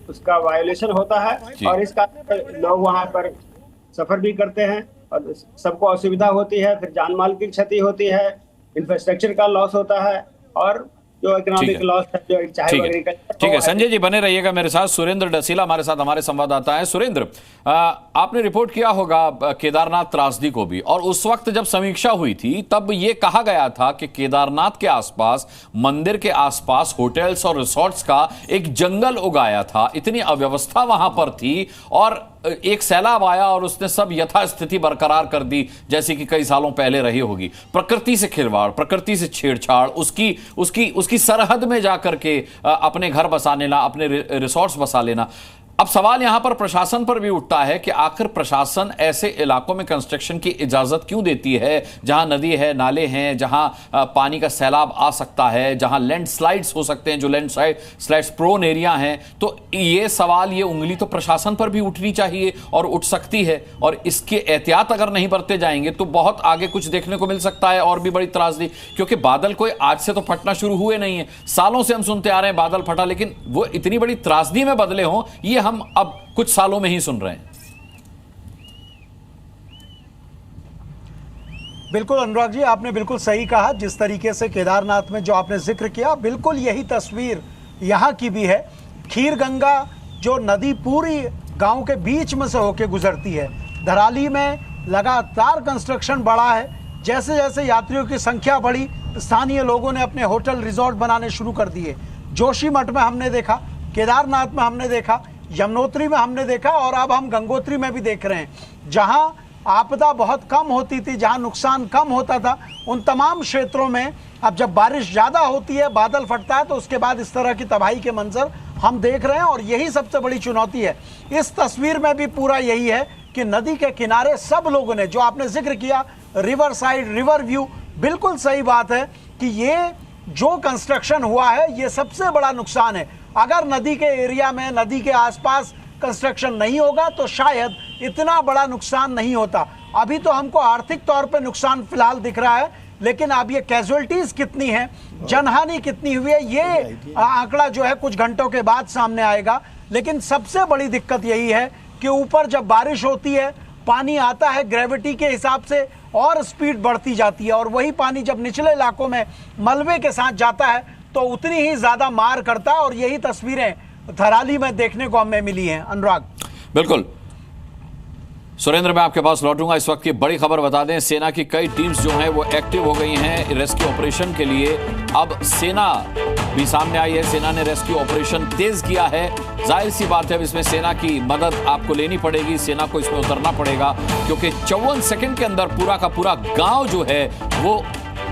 उसका वायोलेशन होता है, और इसका लोग वहाँ पर सफर भी करते हैं। और सबको असुविधा होती है, फिर जान माल की क्षति होती है, इंफ्रास्ट्रक्चर का लॉस होता है, और जो इकोनॉमिक लॉस है, जो चाहे वो एग्रीकल्चर। ठीक है संजय जी, बने रहिएगा मेरे साथ। सुरेंद्र डसीला हमारे साथ, हमारे संवाददाता हैं। सुरेंद्र, आपने रिपोर्ट किया होगा केदारनाथ त्रासदी को भी, और उस वक्त जब समीक्षा हुई थी तब ये कहा गया था कि केदारनाथ के आसपास, मंदिर के आसपास होटल्स और रिसोर्ट्स का एक जंगल उगाया था, इतनी अव्यवस्था वहां पर थी, और एक सैलाब आया और उसने सब यथास्थिति बरकरार कर दी जैसी कि कई सालों पहले रही होगी। प्रकृति से खिलवाड़, प्रकृति से छेड़छाड़, उसकी सरहद में जाकर के अपने घर बसा लेना, अपने रिसोर्ट्स बसा लेना। अब सवाल यहां पर प्रशासन पर भी उठता है कि आखिर प्रशासन ऐसे इलाकों में कंस्ट्रक्शन की इजाजत क्यों देती है जहां नदी है, नाले हैं, जहां पानी का सैलाब आ सकता है, जहां लैंडस्लाइड्स हो सकते हैं, जो लैंडस्लाइड्स प्रोन एरिया हैं। तो ये सवाल, ये उंगली तो प्रशासन पर भी उठनी चाहिए और उठ सकती है, और इसके एहतियात अगर नहीं बरते जाएंगे तो बहुत आगे कुछ देखने को मिल सकता है और भी बड़ी त्रासदी। क्योंकि बादल कोई आज से तो फटना शुरू हुए नहीं है, सालों से हम सुनते आ रहे हैं बादल फटा, लेकिन वो इतनी बड़ी त्रासदी में बदले हों, ये हम अब कुछ सालों में ही सुन रहे हैं। बिल्कुल अनुराग जी, आपने बिल्कुल सही कहा। जिस तरीके से केदारनाथ में जो आपने जिक्र किया, बिल्कुल यही तस्वीर यहाँ की भी है। खीर गंगा जो नदी पूरी गांव के बीच में से होकर गुजरती है। धराली में लगातार कंस्ट्रक्शन बढ़ा है। जैसे जैसे यात्रियों की संख्या बढ़ी, स्थानीय लोगों ने अपने होटल रिजॉर्ट बनाने शुरू कर दिए। जोशीमठ में हमने देखा, केदारनाथ में हमने देखा, यमुनोत्री में हमने देखा, और अब हम गंगोत्री में भी देख रहे हैं। जहां आपदा बहुत कम होती थी, जहां नुकसान कम होता था, उन तमाम क्षेत्रों में अब जब बारिश ज़्यादा होती है, बादल फटता है, तो उसके बाद इस तरह की तबाही के मंजर हम देख रहे हैं। और यही सबसे बड़ी चुनौती है। इस तस्वीर में भी पूरा यही है कि नदी के किनारे सब लोगों ने, जो आपने जिक्र किया रिवर साइड, रिवर व्यू, बिल्कुल सही बात है कि ये जो कंस्ट्रक्शन हुआ है ये सबसे बड़ा नुकसान है। अगर नदी के एरिया में, नदी के आसपास कंस्ट्रक्शन नहीं होगा तो शायद इतना बड़ा नुकसान नहीं होता। अभी तो हमको आर्थिक तौर पे नुकसान फिलहाल दिख रहा है, लेकिन अब ये कैजुअलिटीज कितनी है, जनहानि कितनी हुई है, ये आंकड़ा जो है कुछ घंटों के बाद सामने आएगा। लेकिन सबसे बड़ी दिक्कत यही है कि ऊपर जब बारिश होती है, पानी आता है ग्रेविटी के हिसाब से और स्पीड बढ़ती जाती है, और वही पानी जब निचले इलाकों में मलबे के साथ जाता है तो उतनी ही ज्यादा मार करता है। और यही तस्वीरें धराली में देखने को हमें मिली हैं। अनुराग, बिल्कुल। सुरेंद्र, मैं आपके पास लौटूंगा। इस वक्त की बड़ी खबर बता दें, सेना की कई टीम्स जो हैं वो एक्टिव हो गई हैं रेस्क्यू ऑपरेशन के लिए। अब सेना भी सामने आई है, सेना ने रेस्क्यू ऑपरेशन तेज किया है। जाहिर सी बात है अब इसमें सेना की मदद आपको लेनी पड़ेगी, सेना को इसमें उतरना पड़ेगा, क्योंकि 54 सेकंड के अंदर पूरा का पूरा गांव जो है वो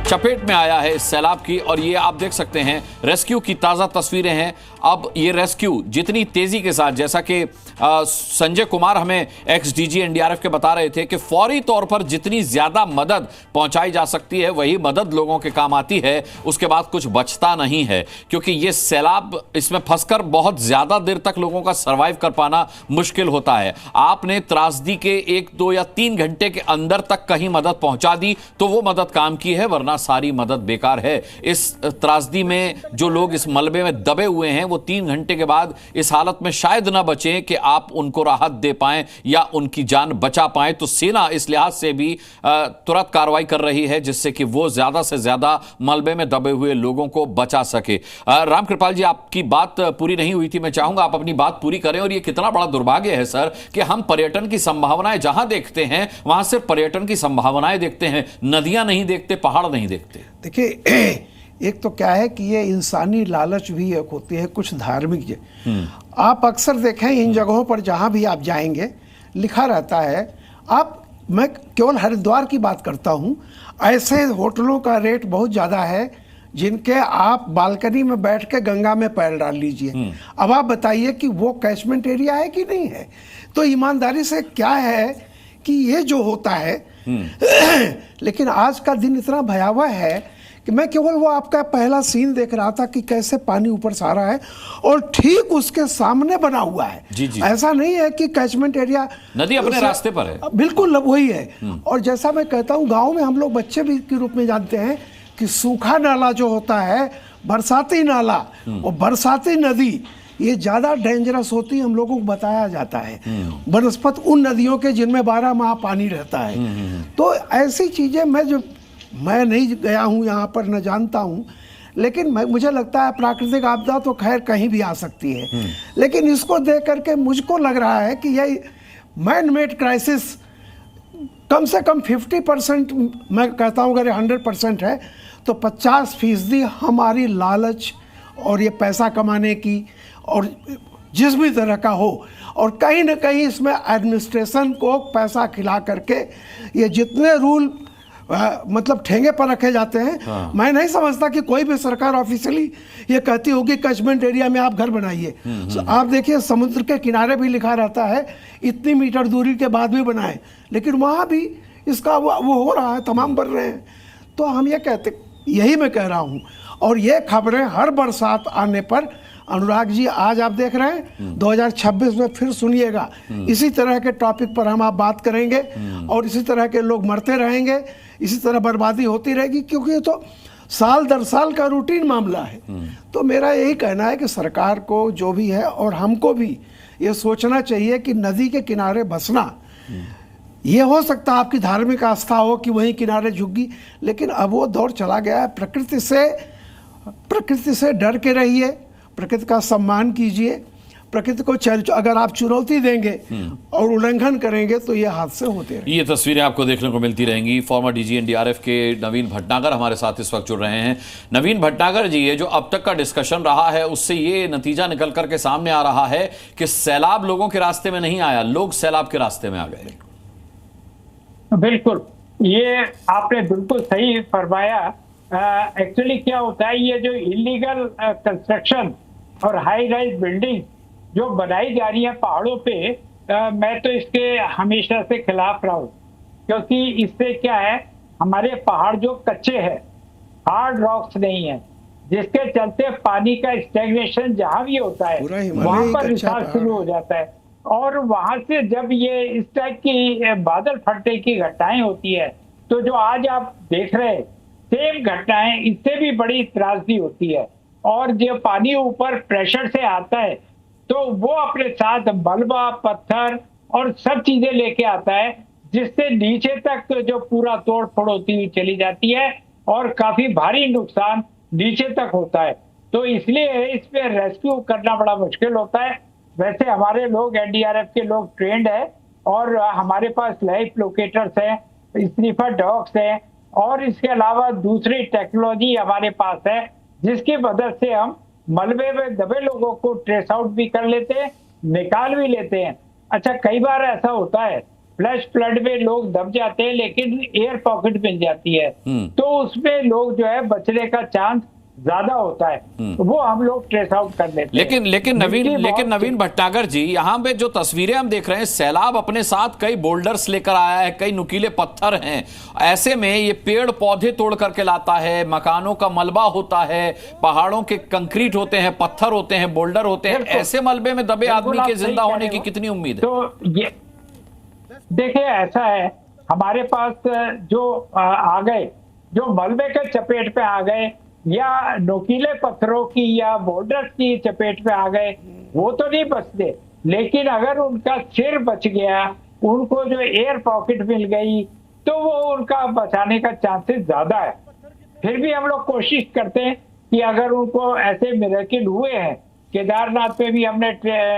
चपेट में आया है इस सैलाब की। और ये आप देख सकते हैं रेस्क्यू की ताज़ा तस्वीरें हैं। अब ये रेस्क्यू जितनी तेजी के साथ, जैसा कि संजय कुमार हमें एक्स-डीजी एनडीआरएफ के बता रहे थे कि फौरी तौर पर जितनी ज्यादा मदद पहुंचाई जा सकती है वही मदद लोगों के काम आती है, उसके बाद कुछ बचता नहीं है। क्योंकि ये सैलाब, इसमें फंसकर बहुत ज्यादा देर तक लोगों का सर्वाइव कर पाना मुश्किल होता है। आपने त्रासदी के 1, 2 या 3 घंटे के अंदर तक कहीं मदद पहुंचा दी तो वो मदद काम की है, वरना सारी मदद बेकार है। इस त्रासदी में जो लोग इस मलबे में दबे हुए हैं वो 3 घंटे के बाद इस हालत में शायद ना बचें कि आप उनको राहत दे पाएं या उनकी जान बचा पाएं। तो सेना इस लिहाज से भी तुरंत कार्रवाई कर रही है जिससे कि वो ज्यादा से ज्यादा मलबे में दबे हुए लोगों को बचा सके। राम कृपाल जी, आपकी बात पूरी नहीं हुई थी, मैं चाहूंगा आप अपनी बात पूरी करें। और ये कितना बड़ा दुर्भाग्य है सर कि हम पर्यटन की संभावनाएं जहां देखते हैं वहां सिर्फ पर्यटन की संभावनाएं देखते हैं, नदियां नहीं देखते, पहाड़ नहीं देखते। देखिए, एक तो क्या है कि ये इंसानी लालच भी एक होती है, कुछ धार्मिक। आप अक्सर देखें इन जगहों पर जहाँ भी आप जाएंगे लिखा रहता है, मैं केवल हरिद्वार की बात करता हूँ, ऐसे होटलों का रेट बहुत ज़्यादा है जिनके आप बालकनी में बैठ के गंगा में पैर डाल लीजिए। अब आप बताइए कि वो कैचमेंट एरिया है कि नहीं है। तो ईमानदारी से क्या है कि ये जो होता है लेकिन आज का दिन इतना भयावह है कि मैं केवल वो आपका पहला सीन देख रहा था कि कैसे पानी ऊपर से आ रहा है और ठीक उसके सामने बना हुआ है। जी। ऐसा नहीं है कि कैचमेंट एरिया, नदी अपने रास्ते पर है, बिल्कुल वही है। और जैसा मैं कहता हूँ, गांव में हम लोग बच्चे भी के रूप में जानते हैं कि सूखा नाला जो होता है, बरसाती नाला और बरसाती नदी, ये ज़्यादा डेंजरस होती हम लोगों को बताया जाता है बनस्पत उन नदियों के जिनमें 12 माह पानी रहता है। तो ऐसी चीज़ें मैं नहीं गया हूँ यहाँ पर, न जानता हूँ, लेकिन मुझे लगता है प्राकृतिक आपदा तो खैर कहीं भी आ सकती है, लेकिन इसको देख करके मुझको लग रहा है कि यह मैन मेड क्राइसिस कम से कम 50%, मैं कहता हूँ अगर 100% है तो 50% हमारी लालच और ये पैसा कमाने की और जिस भी तरह का हो, और कहीं ना कहीं इसमें एडमिनिस्ट्रेशन को पैसा खिला करके ये जितने रूल मतलब ठेंगे पर रखे जाते हैं। हाँ। मैं नहीं समझता कि कोई भी सरकार ऑफिशियली ये कहती होगी कैचमेंट एरिया में आप घर बनाइए। आप देखिए समुद्र के किनारे भी लिखा रहता है इतनी मीटर दूरी के बाद भी बनाए, लेकिन वहाँ भी इसका वो हो रहा है, तमाम बन रहे हैं। तो हम ये कहते, यही मैं कह रहा हूँ, और ये खबरें हर बरसात आने पर, अनुराग जी आज आप देख रहे हैं 2026 में फिर सुनिएगा इसी तरह के टॉपिक पर हम आप बात करेंगे और इसी तरह के लोग मरते रहेंगे, इसी तरह बर्बादी होती रहेगी, क्योंकि ये तो साल दर साल का रूटीन मामला है। तो मेरा यही कहना है कि सरकार को जो भी है और हमको भी ये सोचना चाहिए कि नदी के किनारे बसना, ये हो सकता है आपकी धार्मिक आस्था हो कि वहीं किनारे झुग्गी, लेकिन अब वो दौर चला गया है। प्रकृति से डर के रहिए, प्रकृति का सम्मान कीजिए, प्रकृति को अगर आप चुनौती देंगे और उल्लंघन करेंगे तो ये हादसे होते हैं। ये तस्वीरें आपको देखने को मिलती रहेंगी। फॉर्मर डीजी एनडीआरएफ के नवीन भटनागर हमारे साथ इस वक्त जुड़ रहे हैं। नवीन भटनागर जी, ये जो अब तक का डिस्कशन रहा है उससे ये नतीजा निकल करके सामने आ रहा है कि सैलाब लोगों के रास्ते में नहीं आया, लोग सैलाब के रास्ते में आ गए। बिल्कुल, ये आपने बिल्कुल सही फरमाया। एक्चुअली क्या होता है, ये जो इलीगल कंस्ट्रक्शन और हाई राइज बिल्डिंग जो बनाई जा रही है पहाड़ों पे, मैं तो इसके हमेशा से खिलाफ रहा हूँ, क्योंकि इससे क्या है, हमारे पहाड़ जो कच्चे हैं, हार्ड रॉक्स नहीं है, जिसके चलते पानी का स्टैग्नेशन जहां भी होता है वहां पर रिसाव शुरू हो जाता है। और वहां से जब ये इस टाइप की बादल फटने की घटनाएं होती है, तो जो आज आप देख रहे हैं सेम घटनाएं, इससे भी बड़ी त्रासदी होती है। और जब पानी ऊपर प्रेशर से आता है तो वो अपने साथ मलबा, पत्थर और सब चीजें लेके आता है, जिससे नीचे तक जो पूरा तोड़ फोड़ होती हुई चली जाती है और काफी भारी नुकसान नीचे तक होता है। तो इसलिए इस पे रेस्क्यू करना बड़ा मुश्किल होता है। वैसे हमारे लोग, एनडीआरएफ के लोग ट्रेंड है और हमारे पास लाइफ लोकेटर्स हैं, स्नीफर डॉग्स हैं, और इसके अलावा दूसरी टेक्नोलॉजी हमारे पास है जिसकी मदद से हम मलबे में दबे लोगों को ट्रेस आउट भी कर लेते हैं, निकाल भी लेते हैं। अच्छा, कई बार ऐसा होता है फ्लैश फ्लड में लोग दब जाते हैं लेकिन एयर पॉकेट मिल जाती है, तो उसमें लोग जो है बचने का चांस ज्यादा होता है, वो हम लोग ट्रेस आउट कर लेते हैं। लेकिन नवीन भटनागर जी, यहाँ पे जो तस्वीरें हम देख रहे हैं, सैलाब अपने साथ कई बोल्डर्स लेकर आया है, कई नुकीले पत्थर हैं, ऐसे में ये पेड़ पौधे तोड़ करके लाता है, मकानों का मलबा होता है, पहाड़ों के कंक्रीट होते हैं, पत्थर होते हैं, बोल्डर होते हैं, ऐसे मलबे में दबे आदमी के जिंदा होने की कितनी उम्मीद है? तो ये देखिए, ऐसा है, हमारे पास जो आ गए, जो मलबे के चपेट पे आ गए या नोकीले पत्थरों की या बोल्डर्स की चपेट पे आ गए, वो तो नहीं बचते, लेकिन अगर उनका सिर बच गया, उनको जो एयर पॉकेट मिल गई, तो वो उनका बचाने का चांसेस ज्यादा है। फिर भी हम लोग कोशिश करते हैं कि अगर उनको ऐसे मिरेकल हुए हैं, केदारनाथ पे भी हमने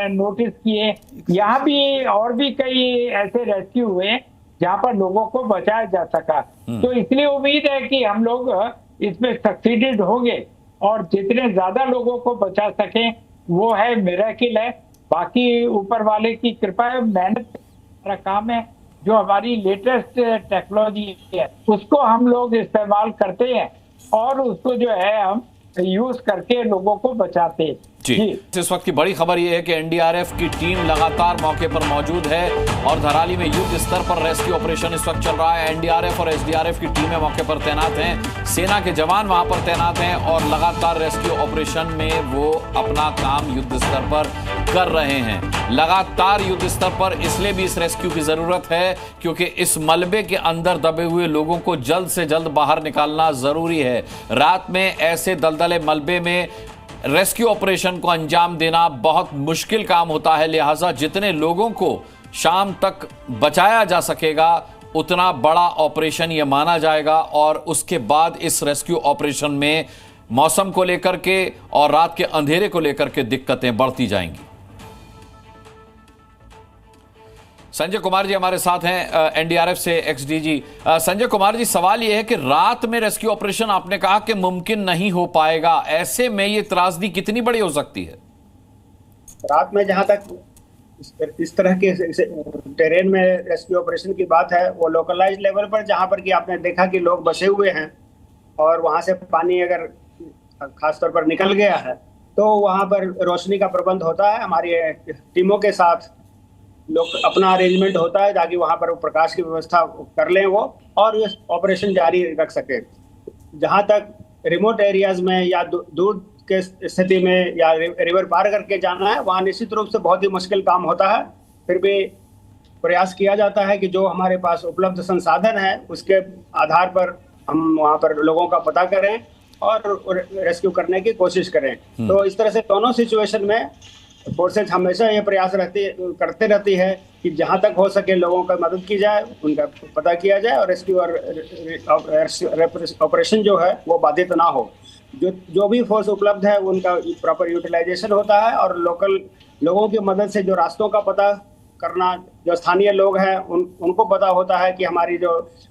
नोटिस किए, यहाँ भी और भी कई ऐसे रेस्क्यू हुए जहाँ पर लोगों को बचाया जा सका। तो इसलिए उम्मीद है कि हम लोग इसमें सक्सीडेड होंगे और जितने ज्यादा लोगों को बचा सकें वो है मिरेकल है। बाकी ऊपर वाले की कृपा है, मेहनत का काम है। जो हमारी लेटेस्ट टेक्नोलॉजी है उसको हम लोग इस्तेमाल करते हैं और उसको जो है हम यूज करके लोगों को बचाते हैं। जी, इस वक्त की बड़ी खबर यह है कि एनडीआरएफ की टीम लगातार मौके पर मौजूद है और धराली में युद्ध स्तर पर रेस्क्यू ऑपरेशन इस वक्त चल रहा है। एनडीआरएफ और एसडीआरएफ की टीमें मौके पर तैनात हैं, सेना के जवान वहां पर तैनात हैं और लगातार रेस्क्यू ऑपरेशन में वो अपना काम युद्ध स्तर पर कर रहे हैं। लगातार युद्ध स्तर पर इसलिए भी इस रेस्क्यू की जरूरत है क्योंकि इस मलबे के अंदर दबे हुए लोगों को जल्द से जल्द बाहर निकालना जरूरी है। रात में ऐसे दलदले मलबे में रेस्क्यू ऑपरेशन को अंजाम देना बहुत मुश्किल काम होता है, लिहाजा जितने लोगों को शाम तक बचाया जा सकेगा उतना बड़ा ऑपरेशन यह माना जाएगा। और उसके बाद इस रेस्क्यू ऑपरेशन में मौसम को लेकर के और रात के अंधेरे को लेकर के दिक्कतें बढ़ती जाएंगी। संजय कुमार जी हमारे साथ हैं एनडीआरएफ से एक्सडीजी। संजय कुमार जी, सवाल यह है कि रात में रेस्क्यू ऑपरेशन आपने कहा कि मुमकिन नहीं हो पाएगा, ऐसे में ये त्रासदी कितनी बड़ी हो सकती है? रात में जहां तक इस तरह के टेरेन में रेस्क्यू ऑपरेशन की बात है, वो लोकलाइज लेवल पर जहां पर कि आपने देखा कि लोग बसे हुए हैं और वहां से पानी अगर खासतौर पर निकल गया है तो वहां पर रोशनी का प्रबंध होता है। हमारी टीमों के साथ लोग अपना अरेंजमेंट होता है ताकि वहां पर प्रकाश की व्यवस्था कर लें वो और ये ऑपरेशन जारी रख सके। जहां तक रिमोट एरियाज में या दूर के स्थिति में या रिवर पार करके जाना है, वहां निश्चित रूप से बहुत ही मुश्किल काम होता है। फिर भी प्रयास किया जाता है कि जो हमारे पास उपलब्ध संसाधन है उसके आधार पर हम वहां पर लोगों का पता करें और रेस्क्यू करने की कोशिश करें। तो इस तरह से दोनों सिचुएशन में फोर्सेज हमेशा ये प्रयास करते रहती है कि जहां तक हो सके लोगों का मदद की जाए, उनका पता किया जाए और रेस्क्यू और ऑपरेशन जो है वो बाधित ना हो। जो भी फोर्स उपलब्ध है उनका प्रॉपर यूटिलाइजेशन होता है और लोकल लोगों की मदद से जो रास्तों का पता करना, जो स्थानीय लोग हैं उनको पता होता है कि हमारी जो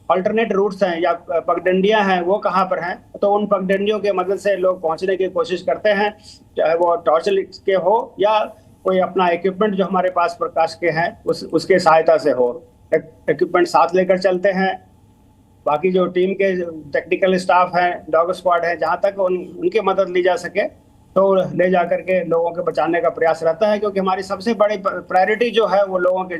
अल्टरनेट रूट्स हैं या पगडंडियां हैं वो कहाँ पर हैं, तो उन पगडंडियों की मदद से लोग पहुंचने की कोशिश करते हैं, चाहे वो टॉर्च के हो या कोई अपना इक्विपमेंट जो हमारे पास प्रकाश के हैं उसके सहायता से हो। इक्विपमेंट साथ लेकर चलते हैं। बाकी जो टीम के टेक्निकल स्टाफ है, डॉग स्क्वाड है, जहाँ तक उनकी मदद ली जा सके तो ले जाकर के लोगों के बचाने का प्रयास रहता है, क्योंकि हमारी सबसे बड़ी प्रायोरिटी जो है वो लोगों के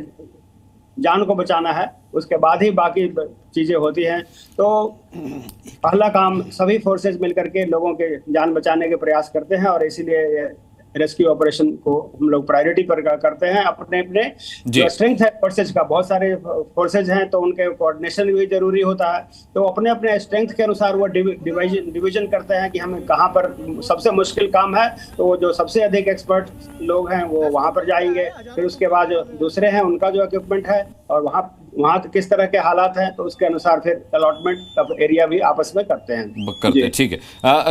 जान को बचाना है, उसके बाद ही बाकी चीजें होती हैं। तो पहला काम सभी फोर्सेज मिलकर के लोगों के जान बचाने के प्रयास करते हैं और इसीलिए रेस्क्यू ऑपरेशन को हम लोग प्रायोरिटी पर करते हैं। अपने अपने जो स्ट्रेंथ है फोर्सेज का, बहुत सारे फोर्सेज हैं तो उनके कोऑर्डिनेशन भी जरूरी होता है, तो अपने अपने स्ट्रेंथ के अनुसार वो डिवीजन करते हैं कि हमें कहाँ पर सबसे मुश्किल काम है, तो वो जो सबसे अधिक एक्सपर्ट लोग हैं वो वहाँ पर जाएंगे। फिर उसके बाद जो दूसरे हैं उनका जो इक्विपमेंट है और वहाँ किस तरह के हालात हैं तो उसके अनुसार फिर अलॉटमेंट एरिया भी आपस में करते हैं। ठीक है।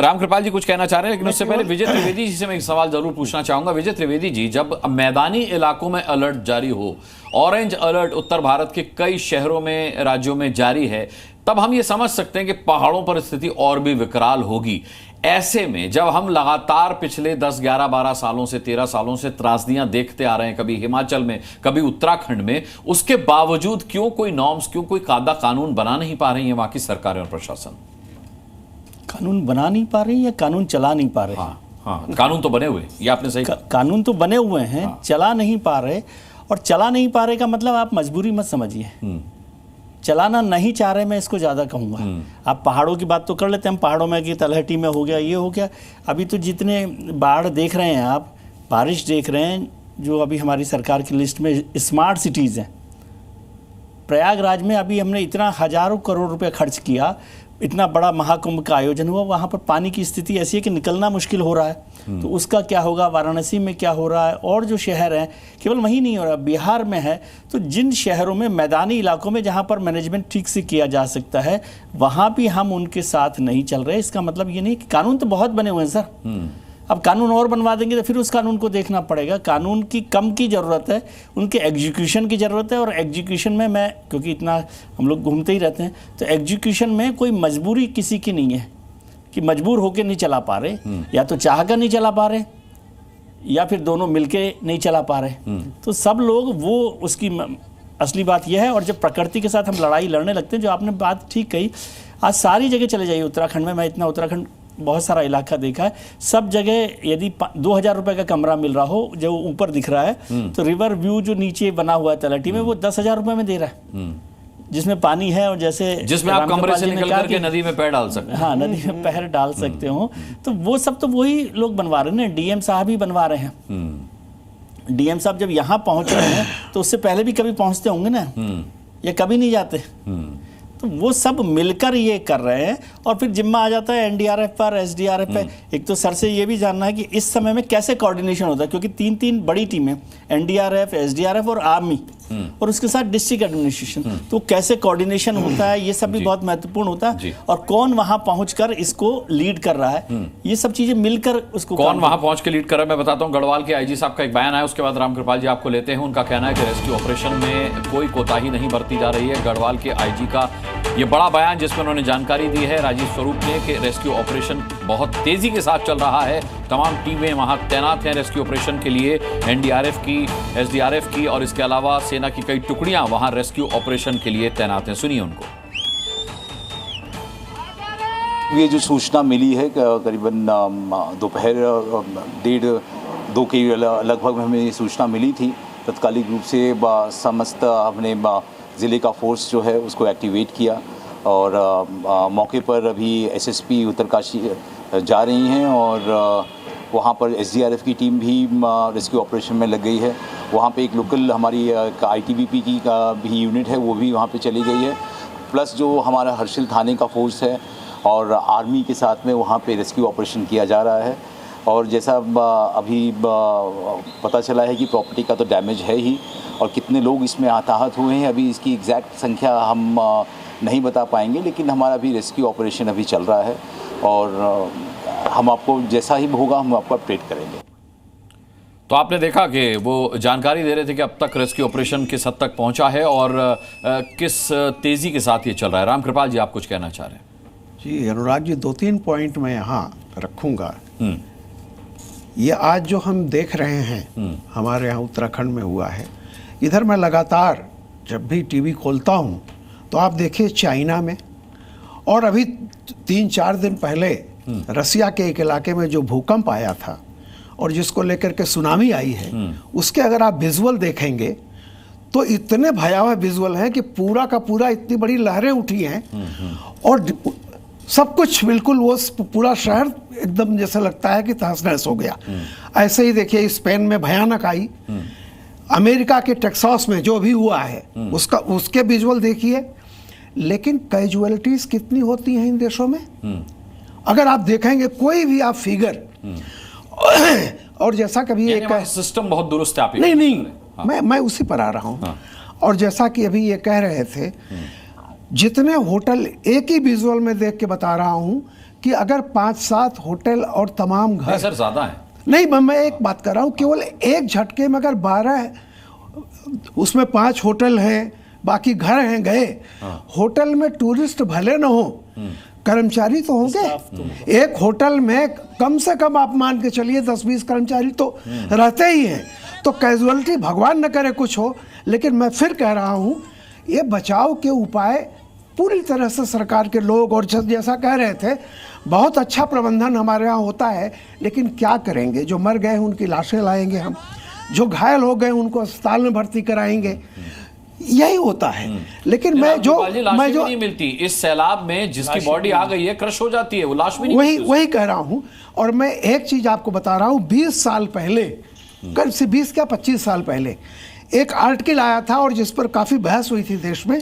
रामकृपाल जी कुछ कहना चाह रहे हैं, लेकिन उससे पहले विजय त्रिवेदी जी से मैं एक सवाल जरूर पूछना चाहूंगा। विजय त्रिवेदी जी, जब मैदानी इलाकों में अलर्ट जारी हो, ऑरेंज अलर्ट उत्तर भारत के कई शहरों में, राज्यों में जारी है, तब हम ये समझ सकते हैं कि पहाड़ों पर स्थिति और भी विकराल होगी। ऐसे में जब हम लगातार पिछले 10, 11, 12 सालों से 13 सालों से त्रासदियां देखते आ रहे हैं, कभी हिमाचल में, कभी उत्तराखंड में, उसके बावजूद क्यों कोई नॉर्म्स, क्यों कोई कायदा कानून बना नहीं पा रही है वहां की सरकारें और प्रशासन? कानून बना नहीं पा रही या कानून चला नहीं पा रहे? हाँ, कानून तो बने हुए, ये आपने सही कहा। कानून तो बने हुए हैं, चला नहीं पा रहे। और चला नहीं पा रहे का मतलब आप मजबूरी मत समझिए, चलाना नहीं चाह रहे, मैं इसको ज़्यादा कहूँगा। आप पहाड़ों की बात तो कर लेते हैं, हम पहाड़ों में कि तलहटी में हो गया, ये हो गया। अभी तो जितने बाढ़ देख रहे हैं आप, बारिश देख रहे हैं, जो अभी हमारी सरकार की लिस्ट में स्मार्ट सिटीज़ हैं, प्रयागराज में अभी हमने इतना हज़ारों करोड़ रुपए खर्च किया, इतना बड़ा महाकुंभ का आयोजन हुआ, वहाँ पर पानी की स्थिति ऐसी है कि निकलना मुश्किल हो रहा है। तो उसका क्या होगा, वाराणसी में क्या हो रहा है, और जो शहर हैं, केवल वहीं नहीं हो रहा, बिहार में है। तो जिन शहरों में, मैदानी इलाकों में जहाँ पर मैनेजमेंट ठीक से किया जा सकता है, वहाँ भी हम उनके साथ नहीं चल रहे। इसका मतलब ये नहीं कि कानून तो बहुत बने हुए हैं सर, अब कानून और बनवा देंगे तो फिर उस कानून को देखना पड़ेगा। कानून की कम की ज़रूरत है, उनके एग्जीक्यूशन की ज़रूरत है। और एग्जीक्यूशन में मैं, क्योंकि इतना हम लोग घूमते ही रहते हैं, तो एग्जीक्यूशन में कोई मजबूरी किसी की नहीं है कि मजबूर होकर नहीं चला पा रहे, या तो चाह कर नहीं चला पा रहे या फिर दोनों मिलके नहीं चला पा रहे। तो सब लोग वो, उसकी असली बात यह है। और जब प्रकृति के साथ हम लड़ाई लड़ने लगते हैं, जो आपने बात ठीक कही, आज सारी जगह चले जाइए उत्तराखंड में, मैं इतना उत्तराखंड बहुत सारा इलाका देखा है, सब जगह यदि 2000 रुपए का कमरा मिल रहा हो जो ऊपर दिख रहा है, तो रिवर व्यू जो नीचे बना हुआ है तलहटी में, वो 10,000 रुपए में दे रहा है, जिसमें पानी है। और जैसे जिसमें आप कमरे से निकल करके नदी में पैर डाल सकते हैं। हाँ, नदी में पैर डाल सकते हो। तो वो सब तो वही लोग बनवा रहे हैं, डीएम साहब ही बनवा रहे हैं। डीएम साहब जब यहाँ पहुंच रहे हैं तो उससे पहले भी कभी पहुंचते होंगे ना, या कभी नहीं जाते। तो वो सब मिलकर ये कर रहे हैं। और फिर जिम्मा आ जाता है एनडीआरएफ पर, एसडीआरएफ पे। एक तो सर से ये भी जानना है कि इस समय में कैसे कोऑर्डिनेशन होता है, क्योंकि तीन बड़ी टीमें, एनडीआरएफ, एसडीआरएफ और आर्मी, और उसके साथ डिस्ट्रिक्ट एडमिनिस्ट्रेशन, तो कैसे कोऑर्डिनेशन होता है, ये सब भी बहुत महत्वपूर्ण होता है। और कौन वहां पहुंचकर इसको लीड कर रहा है, ये सब चीजें मिलकर उसको कौन वहां पहुंच के लीड कर रहा है, मैं बताता हूं। गढ़वाल के आईजी साहब का एक बयान आया, उसके बाद रामकृपाल जी आपको लेते हैं। उनका कहना है कि रेस्क्यू ऑपरेशन में कोई कोताही नहीं बरती जा रही है। गढ़वाल के आईजी का ये बड़ा बयान, जिसमें उन्होंने जानकारी दी है राजीव स्वरूप ने कि रेस्क्यू ऑपरेशन बहुत तेजी के साथ चल रहा है। तमाम टीमें वहां तैनात हैं रेस्क्यू ऑपरेशन के लिए, एनडीआरएफ की, एसडीआरएफ की, और इसके अलावा सेना की कई टुकड़ियां वहां रेस्क्यू ऑपरेशन के लिए तैनात हैं। सुनिए उनको। ये जो सूचना मिली है करीबन दोपहर 1:30-2 के लगभग हमें ये सूचना मिली थी। तत्कालिक रूप से समस्त हमने ज़िले का फोर्स जो है उसको एक्टिवेट किया, और मौके पर अभी एसएसपी उत्तरकाशी जा रही हैं, और वहाँ पर एसडीआरएफ की टीम भी रेस्क्यू ऑपरेशन में लग गई है। वहाँ पे एक लोकल हमारी आईटीबीपी की का भी यूनिट है, वो भी वहाँ पे चली गई है। प्लस जो हमारा हर्षिल थाने का फोर्स है और आर्मी के साथ में वहाँ पे रेस्क्यू ऑपरेशन किया जा रहा है। और जैसा अभी पता चला है कि प्रॉपर्टी का तो डैमेज है ही, और कितने लोग इसमें हताहत हुए हैं अभी इसकी एग्जैक्ट संख्या हम नहीं बता पाएंगे, लेकिन हमारा भी रेस्क्यू ऑपरेशन अभी चल रहा है, और हम आपको जैसा ही होगा हम आपको अपडेट करेंगे। तो आपने देखा कि वो जानकारी दे रहे थे कि अब तक रेस्क्यू ऑपरेशन किस हद तक पहुंचा है और किस तेजी के साथ ये चल रहा है। रामकृपाल जी, आप कुछ कहना चाह रहे हैं? जी अनुराग जी, 2-3 पॉइंट मैं यहाँ रखूँगा। ये आज जो हम देख रहे हैं हमारे यहाँ उत्तराखंड में हुआ है, इधर मैं लगातार जब भी टीवी खोलता हूँ तो आप देखिए चाइना में, और अभी 3-4 दिन पहले रसिया के एक इलाके में जो भूकंप आया था और जिसको लेकर के सुनामी आई है, उसके अगर आप विजुअल देखेंगे तो इतने भयावह विजुअल हैं कि पूरा का पूरा इतनी बड़ी लहरें उठी हैं, और सब कुछ बिल्कुल वो पूरा शहर एकदम जैसे लगता है कि तहस नहस हो गया। ऐसे ही देखिए स्पेन में भयानक आई, अमेरिका के टेक्सास में जो भी हुआ है उसके विजुअल देखिए। लेकिन कैजुअलिटीज कितनी होती हैं इन देशों में, अगर आप देखेंगे कोई भी आप फिगर, और जैसा कभी एक सिस्टम बहुत दुरुस्त है आप नहीं हाँ। मैं उसी पर आ रहा हूँ। हाँ। और जैसा कि अभी ये कह रहे थे, जितने होटल, एक ही विजुअल में देख के बता रहा हूँ कि अगर 5-7 होटल और तमाम घर, सर ज्यादा है नहीं, मैं एक बात कर रहा हूँ, केवल एक झटके में अगर 12, उसमें 5 होटल हैं, बाकी घर हैं गए। हाँ। होटल में टूरिस्ट भले न हो, कर्मचारी तो होंगे। एक होटल में कम से कम आप मान के चलिए 10-20 कर्मचारी तो रहते ही हैं। तो कैजुअलिटी भगवान न करे कुछ हो, लेकिन मैं फिर कह रहा हूँ ये बचाव के उपाय पूरी तरह से सरकार के लोग, और जैसा कह रहे थे बहुत अच्छा प्रबंधन हमारे यहाँ होता है, लेकिन क्या करेंगे, जो मर गए उनकी लाशें लाएंगे हम, जो घायल हो गए उनको अस्पताल में भर्ती कराएंगे, यही होता है। लेकिन मैं जो नहीं मिलती इस सैलाब में, जिसकी बॉडी आ गई है क्रश हो जाती है, वो लाश भी नहीं वही कह रहा हूँ। और मैं एक चीज आपको बता रहा हूँ, 20 साल पहले, करीब से 20 क्या 25 साल पहले एक आर्टिकल आया था, और जिस पर काफी बहस हुई थी देश में,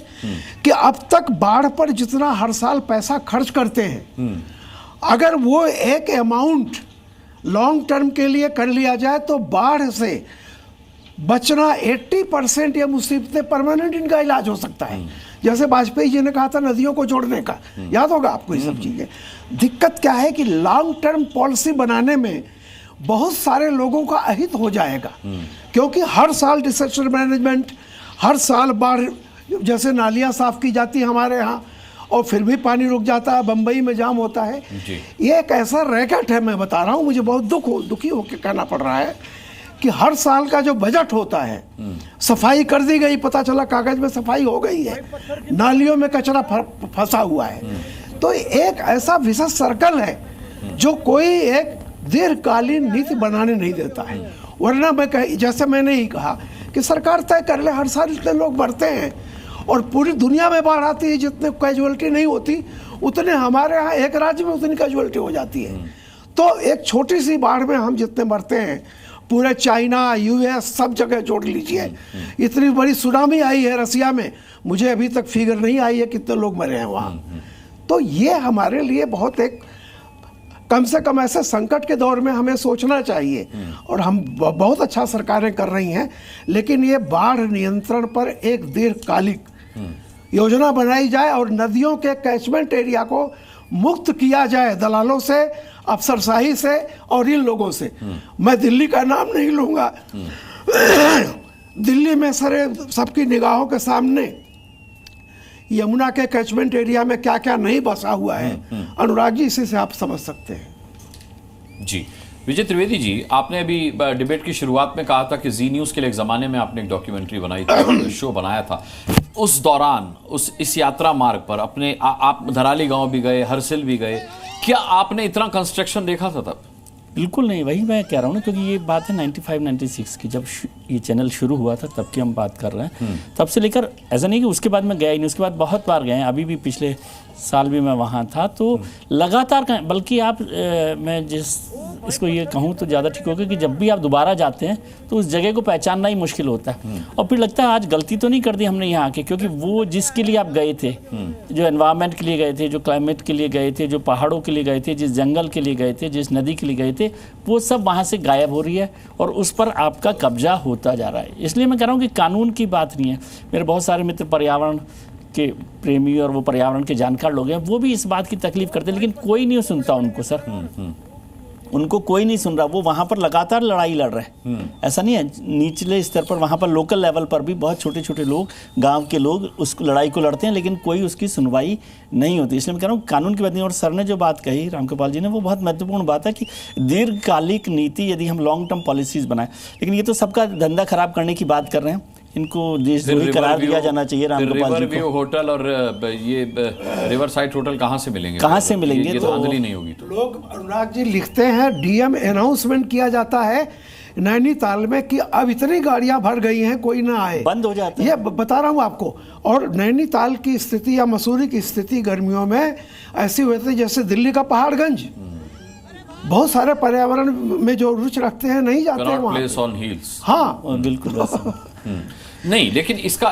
कि अब तक बाढ़ पर जितना हर साल पैसा खर्च करते हैं, अगर वो एक अमाउंट लॉन्ग टर्म के लिए कर लिया जाए तो बाढ़ से बचना 80% या मुसीबतें परमानेंट इनका इलाज हो सकता है। जैसे वाजपेयी जी ने कहा था नदियों को जोड़ने का, याद होगा आपको ये सब चीजें। दिक्कत क्या है कि लॉन्ग टर्म पॉलिसी बनाने में बहुत सारे लोगों का अहित हो जाएगा, क्योंकि हर साल डिजास्टर मैनेजमेंट, हर साल बाढ़, जैसे नालियां साफ की जाती है हमारे यहाँ और फिर भी पानी रुक जाता है, बंबई में जाम होता है। ये एक ऐसा रैकेट है, मैं बता रहा हूँ, मुझे बहुत दुखी होकर कहना पड़ रहा है कि हर साल का जो बजट होता है, सफाई कर दी गई, पता चला कागज में सफाई हो गई है, नालियों में कचरा फंसा हुआ है। तो एक ऐसा विशेष सर्कल है जो कोई एक दीर्घकालीन नीति बनाने नहीं देता है। वरना जैसे मैंने ही कहा कि सरकार तय कर ले, हर साल इतने लोग बढ़ते हैं और पूरी दुनिया में बाढ़ आती है, जितने कैजुअलिटी नहीं होती उतने हमारे यहाँ एक राज्य में उतनी कैजुअलिटी हो जाती है। तो एक छोटी सी बाढ़ में हम जितने मरते हैं पूरे चाइना, यूएस सब जगह जोड़ लीजिए। इतनी बड़ी सुनामी आई है रसिया में, मुझे अभी तक फिगर नहीं आई है कितने लोग मरे हैं वहाँ। तो ये हमारे लिए बहुत एक, कम से कम ऐसे संकट के दौर में हमें सोचना चाहिए। और हम बहुत अच्छा सरकारें कर रही हैं, लेकिन ये बाढ़ नियंत्रण पर एक दीर्घकालिक योजना बनाई जाए और नदियों के कैचमेंट एरिया को मुक्त किया जाए दलालों से, अफसरशाही से और इन लोगों से। मैं दिल्ली का नाम नहीं लूँगा, दिल्ली में सरे सबकी निगाहों के सामने यमुना के कैचमेंट एरिया में क्या क्या नहीं बसा हुआ है, अनुराग जी, इसी से आप समझ सकते हैं। जी विजय त्रिवेदी जी, आपने अभी डिबेट की शुरुआत में कहा था कि जी न्यूज़ के लिए एक ज़माने में आपने एक डॉक्यूमेंट्री बनाई थी, शो बनाया था। उस दौरान इस यात्रा मार्ग पर अपने आप धराली गांव भी गए, हरसिल भी गए, क्या आपने इतना कंस्ट्रक्शन देखा था तब? बिल्कुल नहीं, वही मैं कह रहा हूँ ना, क्योंकि ये बात है 95-96 की, जब ये चैनल शुरू हुआ था तब की हम बात कर रहे हैं। तब से लेकर, ऐसा नहीं कि उसके बाद मैं गया ही नहीं, उसके बाद बहुत बार गए हैं, अभी भी पिछले साल भी मैं वहाँ था। तो लगातार, बल्कि आप मैं इसको ये कहूँ तो ज़्यादा ठीक होगा कि जब भी आप दोबारा जाते हैं तो उस जगह को पहचानना ही मुश्किल होता है। और फिर लगता है आज गलती तो नहीं कर दी हमने यहाँ आके, क्योंकि वो जिसके लिए आप गए थे, जो एनवायरनमेंट के लिए गए थे, जो क्लाइमेट के लिए गए थे, जो पहाड़ों के लिए गए थे, जिस जंगल के लिए गए थे, जिस नदी के लिए गए थे, वो सब वहाँ से गायब हो रही है और उस पर आपका कब्जा होता जा रहा है। इसलिए मैं कह रहा हूँ कि कानून की बात नहीं है। मेरे बहुत सारे मित्र पर्यावरण के प्रेमी और वो पर्यावरण के जानकार लोग हैं, वो भी इस बात की तकलीफ करते हैं, लेकिन कोई नहीं सुनता उनको सर। उनको कोई नहीं सुन रहा। वो वहाँ पर लगातार लड़ाई लड़ रहे हैं। ऐसा नहीं है, निचले स्तर पर, वहाँ पर लोकल लेवल पर भी बहुत छोटे छोटे लोग, गांव के लोग उस लड़ाई को लड़ते हैं, लेकिन कोई उसकी सुनवाई नहीं होती। इसलिए मैं कह रहा हूँ कानून की बात नहीं। और सर ने जो बात कही, रामकृपाल जी ने, वो बहुत महत्वपूर्ण बात है कि दीर्घकालिक नीति यदि हम लॉन्ग टर्म पॉलिसीज़ बनाएं, लेकिन ये तो सबका धंधा खराब करने की बात कर रहे हैं। इनको देशद्रोही करार दिया जाना चाहिए रामकृपाल जी को। होटल और ये रिवर साइड होटल कहाँ से मिलेंगे? कहाँ से मिलेंगे? ये तो धांधली नहीं होगी। तो लोग, अनुराग जी लिखते हैं, डीएम अनाउंसमेंट किया जाता है नैनीताल में कि अब इतनी गाड़ियां भर गई हैं, कोई ना आए, बंद हो जाता है। ये बता रहा हूं आपको। और नैनीताल की स्थिति या मसूरी की स्थिति गर्मियों में ऐसी होती है जैसे दिल्ली का पहाड़गंज। बहुत सारे पर्यावरण में जो रुचि रखते हैं नहीं जाते हैं वहाँ। हाँ बिल्कुल नहीं, लेकिन इसका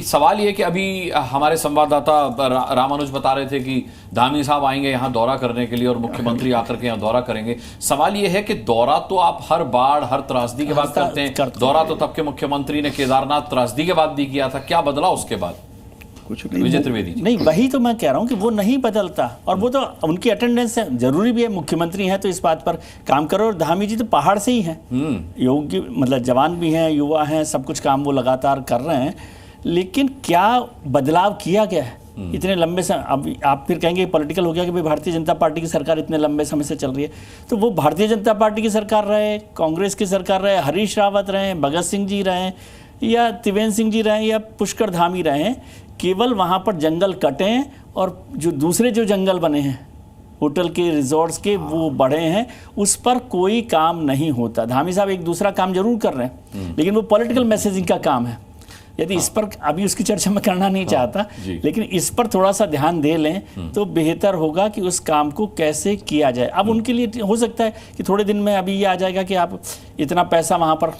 सवाल ये कि अभी हमारे संवाददाता रामानुज बता रहे थे कि धामी साहब आएंगे यहाँ दौरा करने के लिए और मुख्यमंत्री आकर के यहाँ दौरा करेंगे। सवाल ये है कि दौरा तो आप हर बाढ़, हर त्रासदी के बाद करते हैं। दौरा तो तब के मुख्यमंत्री ने केदारनाथ त्रासदी के बाद भी किया था, क्या बदला उसके बाद? कुछ नहीं। विजय त्रिवेदी नहीं, वही तो मैं कह रहा हूँ कि वो नहीं बदलता। और वो तो उनकी अटेंडेंस है, जरूरी भी है, मुख्यमंत्री हैं तो इस बात पर काम करो। और धामी जी तो पहाड़ से ही हैं, योग्य, मतलब जवान भी हैं, युवा हैं, सब कुछ काम वो लगातार कर रहे हैं। लेकिन क्या बदलाव किया गया है इतने लंबे समय? अब आप फिर कहेंगे पॉलिटिकल हो गया कि भाई भारतीय जनता पार्टी की सरकार इतने लंबे समय से चल रही है। तो वो भारतीय जनता पार्टी की सरकार रहे, कांग्रेस की सरकार रहे, हरीश रावत रहे, भगत सिंह जी रहे, या त्रिवेंद्र सिंह जी रहे, या पुष्कर धामी रहे, केवल वहाँ पर जंगल कटे हैं और जो दूसरे जो जंगल बने हैं होटल के, रिजॉर्ट्स के, वो बढ़े हैं, उस पर कोई काम नहीं होता। धामी साहब एक दूसरा काम जरूर कर रहे हैं, लेकिन वो पॉलिटिकल मैसेजिंग का काम है। यदि इस पर अभी उसकी चर्चा मैं करना नहीं चाहता, लेकिन इस पर थोड़ा सा ध्यान दे लें तो बेहतर होगा कि उस काम को कैसे किया जाए। अब उनके लिए हो सकता है कि थोड़े दिन में अभी ये आ जाएगा कि आप इतना पैसा वहाँ पर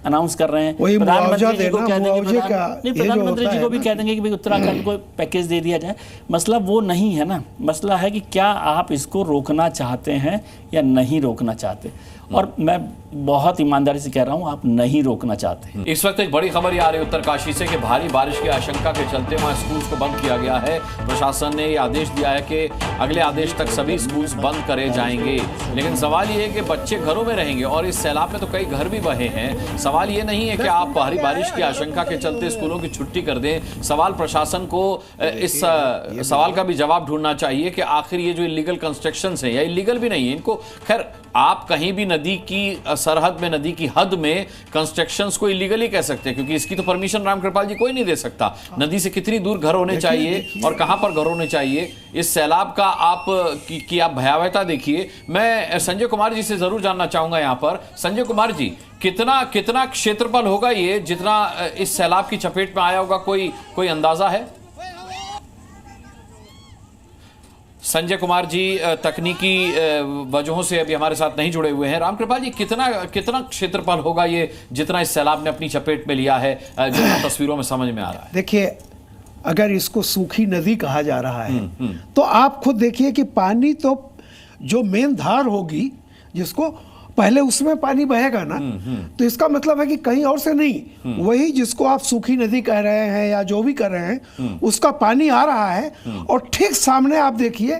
अनाउंस कर रहे हैं, प्रधानमंत्री जी को कह देंगे, प्रधानमंत्री जी को भी कह देंगे कि भाई उत्तराखंड को पैकेज दे दिया जाए। मसला वो नहीं है ना, मसला है कि क्या आप इसको रोकना चाहते हैं या नहीं रोकना चाहते। और मैं बहुत ईमानदारी से कह रहा हूं, आप नहीं रोकना चाहते। इस वक्त एक बड़ी खबर आ रही है उत्तरकाशी से कि भारी बारिश की आशंका के चलते वहां स्कूल्स को बंद किया गया है। प्रशासन ने यह आदेश दिया है कि अगले आदेश तक सभी स्कूल्स बंद करे जाएंगे। लेकिन सवाल ये है कि बच्चे घरों में रहेंगे और इस सैलाब में तो कई घर भी बहे हैं। सवाल ये नहीं है कि आप भारी बारिश की आशंका के चलते स्कूलों की छुट्टी कर दें। सवाल प्रशासन को इस सवाल का भी जवाब ढूंढना चाहिए कि आखिर ये जो इलीगल कंस्ट्रक्शन है या इलीगल भी नहीं है, इनको खैर आप कहीं भी नदी की सरहद में, नदी की हद में कंस्ट्रक्शंस को इलीगली कह सकते हैं, क्योंकि इसकी तो परमिशन रामकृपाल जी कोई नहीं दे सकता। नदी से कितनी दूर घर होने चाहिए और कहां पर घर होने चाहिए, इस सैलाब का आप की आप भयावहता देखिए। मैं संजय कुमार जी से जरूर जानना चाहूंगा यहां पर। संजय कुमार जी, कितना क्षेत्रफल होगा ये जितना इस सैलाब की चपेट में आया होगा, कोई अंदाजा है? संजय कुमार जी तकनीकी वजहों से अभी हमारे साथ नहीं जुड़े हुए हैं। रामकृपाल जी, कितना क्षेत्रफल होगा ये जितना इस सैलाब ने अपनी चपेट में लिया है, जितना तस्वीरों में समझ में आ रहा है? देखिए, अगर इसको सूखी नदी कहा जा रहा है तो आप खुद देखिए कि पानी तो जो मेन धार होगी जिसको पहले उसमें पानी बहेगा ना, तो इसका मतलब है कि कहीं और से नहीं, वही जिसको आप सूखी नदी कह रहे हैं या जो भी कर रहे हैं उसका पानी आ रहा है। और ठीक सामने आप देखिए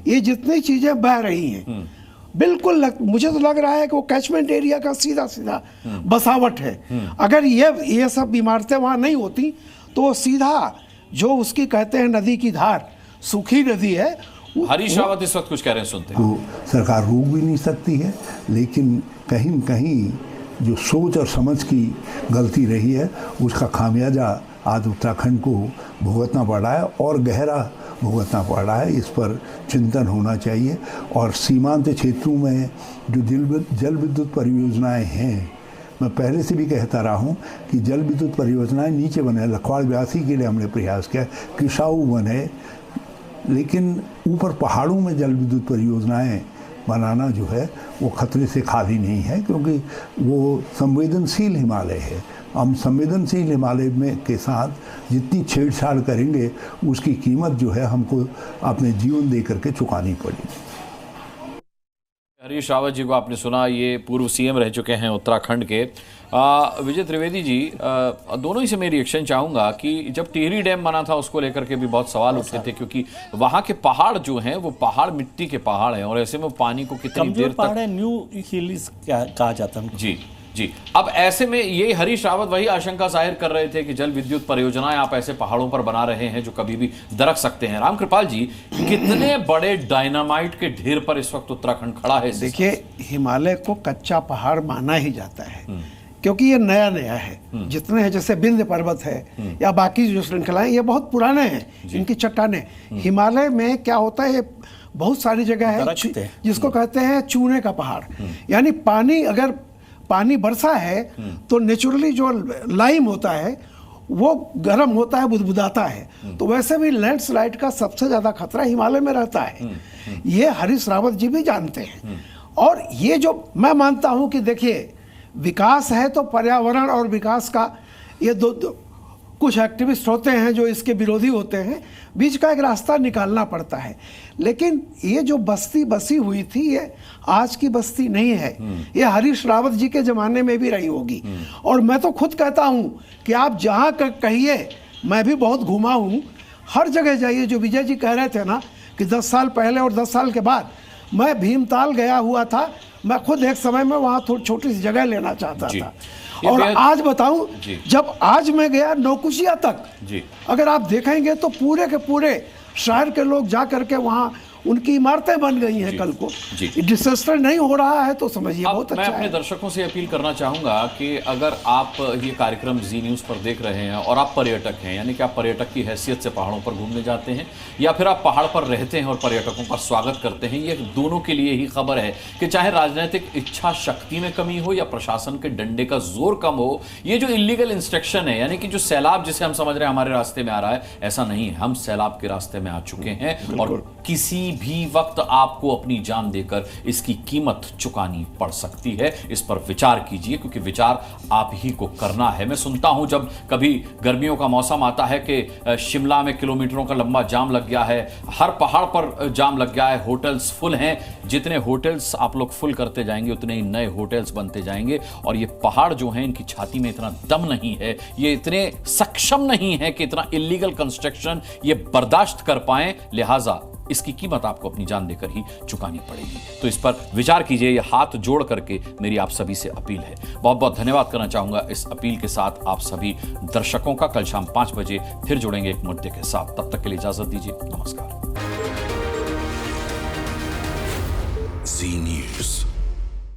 ये जितनी चीजें बह रही हैं, बिल्कुल मुझे तो लग रहा है कि वो कैचमेंट एरिया का सीधा सीधा बसावट है। अगर ये सब इमारतें वहां नहीं होती तो वो सीधा जो उसकी कहते हैं नदी की धार, सूखी नदी है। हरीश रावत इस वक्त कुछ कह रहे हैं, सुनते हैं। को सरकार रोक भी नहीं सकती है, लेकिन कहीं न कहीं जो सोच और समझ की गलती रही है उसका खामियाजा आज उत्तराखंड को भुगतना पड़ रहा है और गहरा भुगतना पड़ रहा है। इस पर चिंतन होना चाहिए। और सीमांत क्षेत्रों में जो जल विद्युत परियोजनाएं हैं, मैं पहले से भी कहता रहा हूँ कि जल विद्युत परियोजनाएं नीचे बने, लखवाड़ व्यासी के लिए हमने प्रयास किया, किसाऊ बने, लेकिन ऊपर पहाड़ों में जल विद्युत परियोजनाएं बनाना जो है वो खतरे से खाली नहीं है, क्योंकि वो संवेदनशील हिमालय है। हम संवेदनशील हिमालय में के साथ जितनी छेड़छाड़ करेंगे उसकी कीमत जो है हमको अपने जीवन दे करके चुकानी पड़ेगी। हरीश रावत जी को आपने सुना, ये पूर्व सीएम रह चुके हैं उत्तराखंड के। विजय त्रिवेदी जी, दोनों ही से मैं रिएक्शन चाहूंगा कि जब टिहरी डैम बना था उसको लेकर के भी बहुत सवाल उठे थे, क्योंकि वहां के पहाड़ जो हैं वो पहाड़ मिट्टी के पहाड़ हैं और ऐसे में पानी को कितनी देर तक न्यू हिल्स कहा जाता है। जी जी, अब ऐसे में ये हरीश रावत वही आशंका जाहिर कर रहे थे कि जल विद्युत परियोजनाएं आप ऐसे पहाड़ों पर बना रहे हैं जो कभी भी दरक सकते हैं। रामकृपाल जी, कितने बड़े डायनामाइट के ढेर पर इस वक्त उत्तराखंड खड़ा है? देखिए, हिमालय को कच्चा पहाड़ माना ही जाता है क्योंकि ये नया नया है। जितने हैं, जैसे विंध्य पर्वत है या बाकी जो श्रृंखलाएं, ये बहुत पुराने हैं, इनकी चट्टानें। हिमालय में क्या होता है, बहुत सारी जगह है जिसको कहते हैं चूने का पहाड़, यानी पानी अगर पानी बरसा है तो नेचुरली जो लाइम होता है वो गर्म होता है, बुदबुदाता है। तो वैसे भी लैंडस्लाइड का सबसे ज्यादा खतरा हिमालय में रहता है। ये हरीश रावत जी भी जानते हैं। और ये जो मैं मानता हूं कि देखिए, विकास है तो पर्यावरण और विकास का ये दो कुछ एक्टिविस्ट होते हैं जो इसके विरोधी होते हैं, बीच का एक रास्ता निकालना पड़ता है। लेकिन ये जो बस्ती बसी हुई थी ये आज की बस्ती नहीं है, ये हरीश रावत जी के ज़माने में भी रही होगी। और मैं तो खुद कहता हूँ कि आप जहाँ कहिए, मैं भी बहुत घूमा हूँ, हर जगह जाइए। जो विजय जी कह रहे थे ना कि 10 साल पहले और 10 साल के बाद, मैं भीमताल गया हुआ था, मैं खुद एक समय में वहाँ थोड़ी छोटी सी जगह लेना चाहता था। और आज बताऊं, जब आज मैं गया नौकुचिया तक, अगर आप देखेंगे तो पूरे के पूरे शहर के लोग जा करके वहां उनकी इमारतें बन गई हैं। कल को डिजास्टर नहीं हो रहा है तो समझिए बहुत अच्छा है। मैं अपने दर्शकों से अपील करना चाहूंगा कि अगर आप ये कार्यक्रम जी न्यूज़ पर देख रहे हैं और आप पर्यटक हैं, यानी कि आप पर्यटक की हैसियत से पहाड़ों पर घूमने जाते हैं या फिर आप पहाड़ पर रहते हैं और पर्यटकों का स्वागत करते हैं, ये दोनों के लिए ही खबर है कि चाहे राजनीतिक इच्छा शक्ति में कमी हो या प्रशासन के डंडे का जोर कम हो, ये जो इलीगल इंस्ट्रक्शन है, यानी कि जो सैलाब जिसे हम समझ रहे हैं हमारे रास्ते में आ रहा है, ऐसा नहीं है। हम सैलाब के रास्ते में आ चुके हैं और किसी भी वक्त आपको अपनी जान देकर इसकी कीमत चुकानी पड़ सकती है। इस पर विचार कीजिए, क्योंकि विचार आप ही को करना है। मैं सुनता हूं जब कभी गर्मियों का मौसम आता है कि शिमला में किलोमीटरों का लंबा जाम लग गया है, हर पहाड़ पर जाम लग गया है, होटल्स फुल हैं। जितने होटल्स आप लोग फुल करते जाएंगे उतने ही नए होटल्स बनते जाएंगे। और ये पहाड़ जो हैं, इनकी छाती में इतना दम नहीं है, ये इतने सक्षम नहीं है कि इतना इलीगल कंस्ट्रक्शन ये बर्दाश्त कर पाएं। लिहाजा इसकी कीमत आपको अपनी जान देकर ही चुकानी पड़ेगी। तो इस पर विचार कीजिए, ये हाथ जोड़ करके मेरी आप सभी से अपील है। बहुत बहुत धन्यवाद करना चाहूंगा इस अपील के साथ आप सभी दर्शकों का। कल शाम 5 बजे फिर जुड़ेंगे एक मुद्दे के साथ। तब तक के लिए इजाजत दीजिए। नमस्कार। जी न्यूज़।